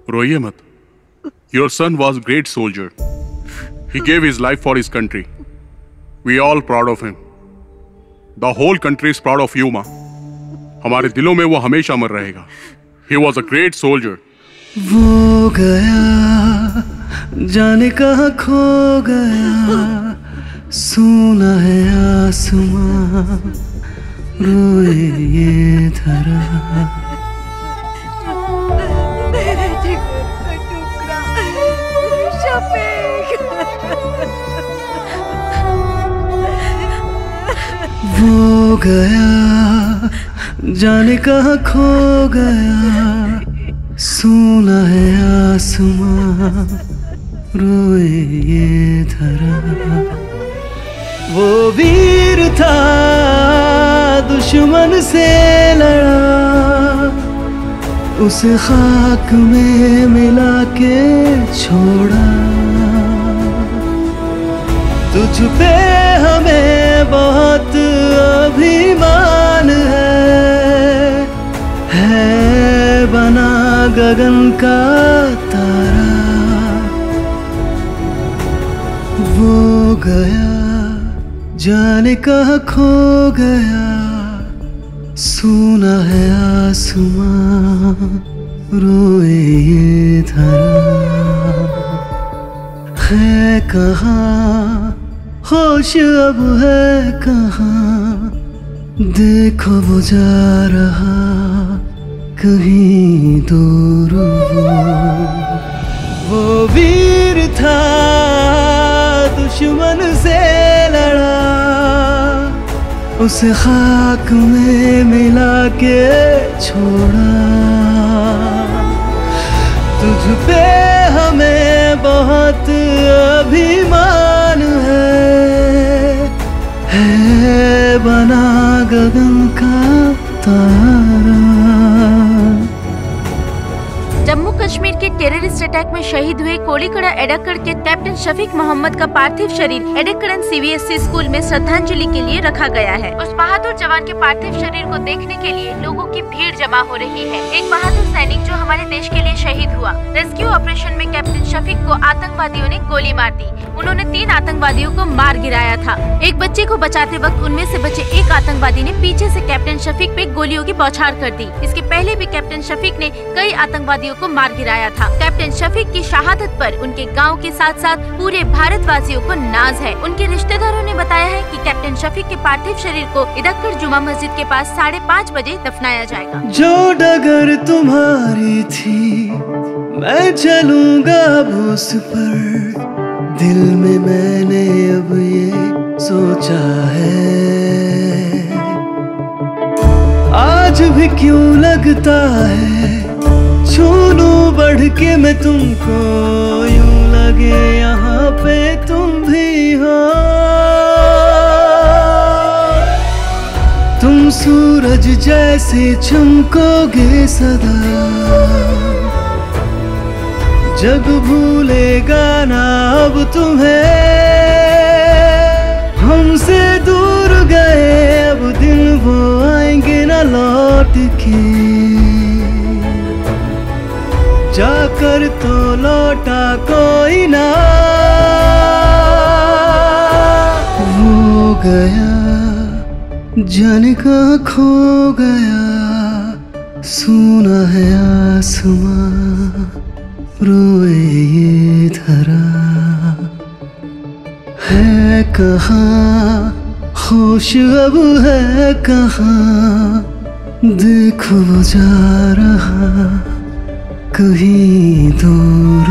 रोइए मत। Your son was a great soldier. He gave his life for his country. We are all proud of him. The whole country is proud of you, माँ। हमारे दिलों में वो हमेशा अमर रहेगा। He was a great soldier. वो गया जाने कहाँ खो गया, सुना है आसमां रोए ये धरा। वो गया जाने कहाँ खो गया, सूना है आसमां, रोए ये धरा। वो वीर था दुश्मन से लड़ा, उसे खाक में मिला के छोड़ा। तुझ पे हमें बहुत अभिमान है बना गगन का तारा। वो गया जाने कहाँ खो गया, सूना है आसमां, रोए ये धरा। है कहाँ होश अब है कहाँ, देखो वो जा रहा कहीं दूर। वो वीर था दुश्मन से लड़ा, उसे खाक में मिला के छोड़ा। तुझ पे हमें बहुत अभिमान है बना गगन का तारा। जम्मू कश्मीर के टेररिस्ट अटैक में शहीद हुए कोलीकड़ा एडक्कड़ के कैप्टन शफीक मोहम्मद का पार्थिव शरीर एडक्कड़न CBSE स्कूल में श्रद्धांजलि के लिए रखा गया है। उस बहादुर जवान के पार्थिव शरीर को देखने के लिए लोगों की भीड़ जमा हो रही है। एक बहादुर सैनिक जो हमारे देश के लिए शहीद हुआ। रेस्क्यू ऑपरेशन में कैप्टन शफीक को आतंकवादियों ने गोली मार दी। उन्होंने 3 आतंकवादियों को मार गिराया था। एक बच्चे को बचाते वक्त उनमें से बचे एक आतंकवादी ने पीछे से कैप्टन शफीक पे गोलियों की बौछार कर दी। इसके पहले भी कैप्टन शफीक ने कई आतंकवादियों को मार गिराया था। कैप्टन शफीक की शहादत पर उनके गांव के साथ साथ पूरे भारतवासियों को नाज है। उनके रिश्तेदारों ने बताया है कि कैप्टन शफीक के पार्थिव शरीर को एडक्कड़ जुमा मस्जिद के पास 5:30 बजे दफनाया जाएगा। जो डगर तुम्हारी थी मैं चलूंगा अब उस पर, दिल में मैंने अब ये सोचा है। आज भी क्यों लगता है छू लूं बढ़ के मैं तुमको, यूं लगे यहाँ पे तुम भी हो। तुम सूरज जैसे चमकोगे सदा, जग भूलेगा ना अब तुम्हें। हमसे दूर गए अब दिन वो आएंगे ना लौट के, जाकर तो लौटा कोई ना। वो गया जाने कहाँ खो गया, सूना है आसमां, रोए ये धरा। है कहाँ होश अब है कहाँ, देखो वो जा रहा कहीं दूर।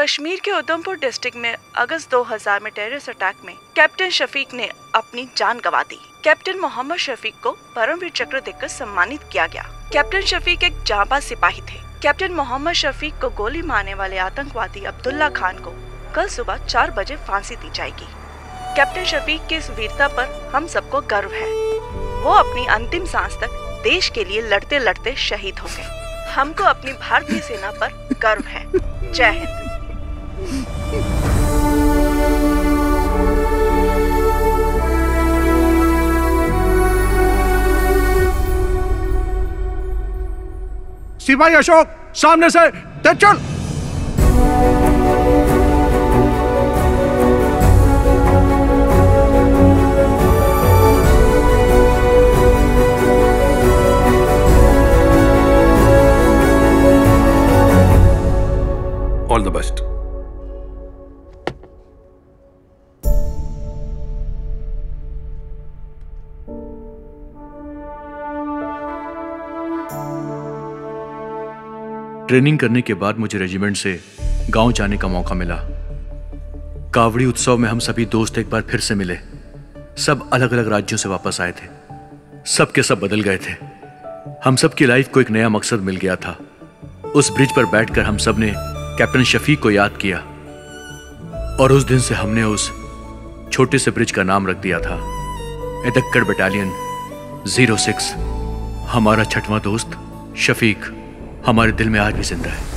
कश्मीर के उधमपुर डिस्ट्रिक्ट में अगस्त 2000 में टेररिस्ट अटैक में कैप्टन शफीक ने अपनी जान गंवा दी। कैप्टन मोहम्मद शफीक को परमवीर चक्र देकर सम्मानित किया गया। कैप्टन शफीक एक जांबाज सिपाही थे। कैप्टन मोहम्मद शफीक को गोली मारने वाले आतंकवादी अब्दुल्ला खान को कल सुबह 4 बजे फांसी दी जाएगी। कैप्टन शफीक की इस वीरता पर हम सबको गर्व है। वो अपनी अंतिम सांस तक देश के लिए लड़ते लड़ते शहीद हो गए। हमको अपनी भारतीय सेना पर गर्व है। जय हिंद। सिपाही अशोक, सामने से तेज चल। All the best. ट्रेनिंग करने के बाद मुझे रेजिमेंट से गांव जाने का मौका मिला। कावड़ी उत्सव में हम सभी दोस्त एक बार फिर से मिले। सब अलग अलग राज्यों से वापस आए थे। सब के सब बदल गए थे। हम सब की लाइफ को एक नया मकसद मिल गया था। उस ब्रिज पर बैठकर हम सब ने कैप्टन शफीक को याद किया और उस दिन से हमने उस छोटे से ब्रिज का नाम रख दिया था एडक्कड़ बटालियन 06। हमारा 6वां दोस्त शफीक हमारे दिल में आज भी जिंदा है।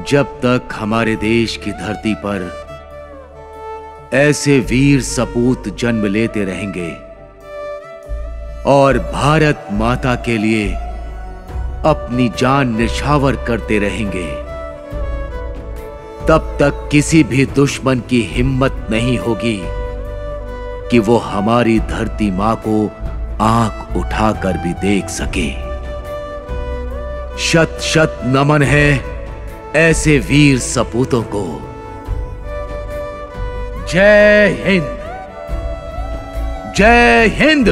जब तक हमारे देश की धरती पर ऐसे वीर सपूत जन्म लेते रहेंगे और भारत माता के लिए अपनी जान निछावर करते रहेंगे, तब तक किसी भी दुश्मन की हिम्मत नहीं होगी कि वो हमारी धरती मां को आंख उठाकर भी देख सके। शत शत नमन है ऐसे वीर सपूतों को। जय हिंद, जय हिंद।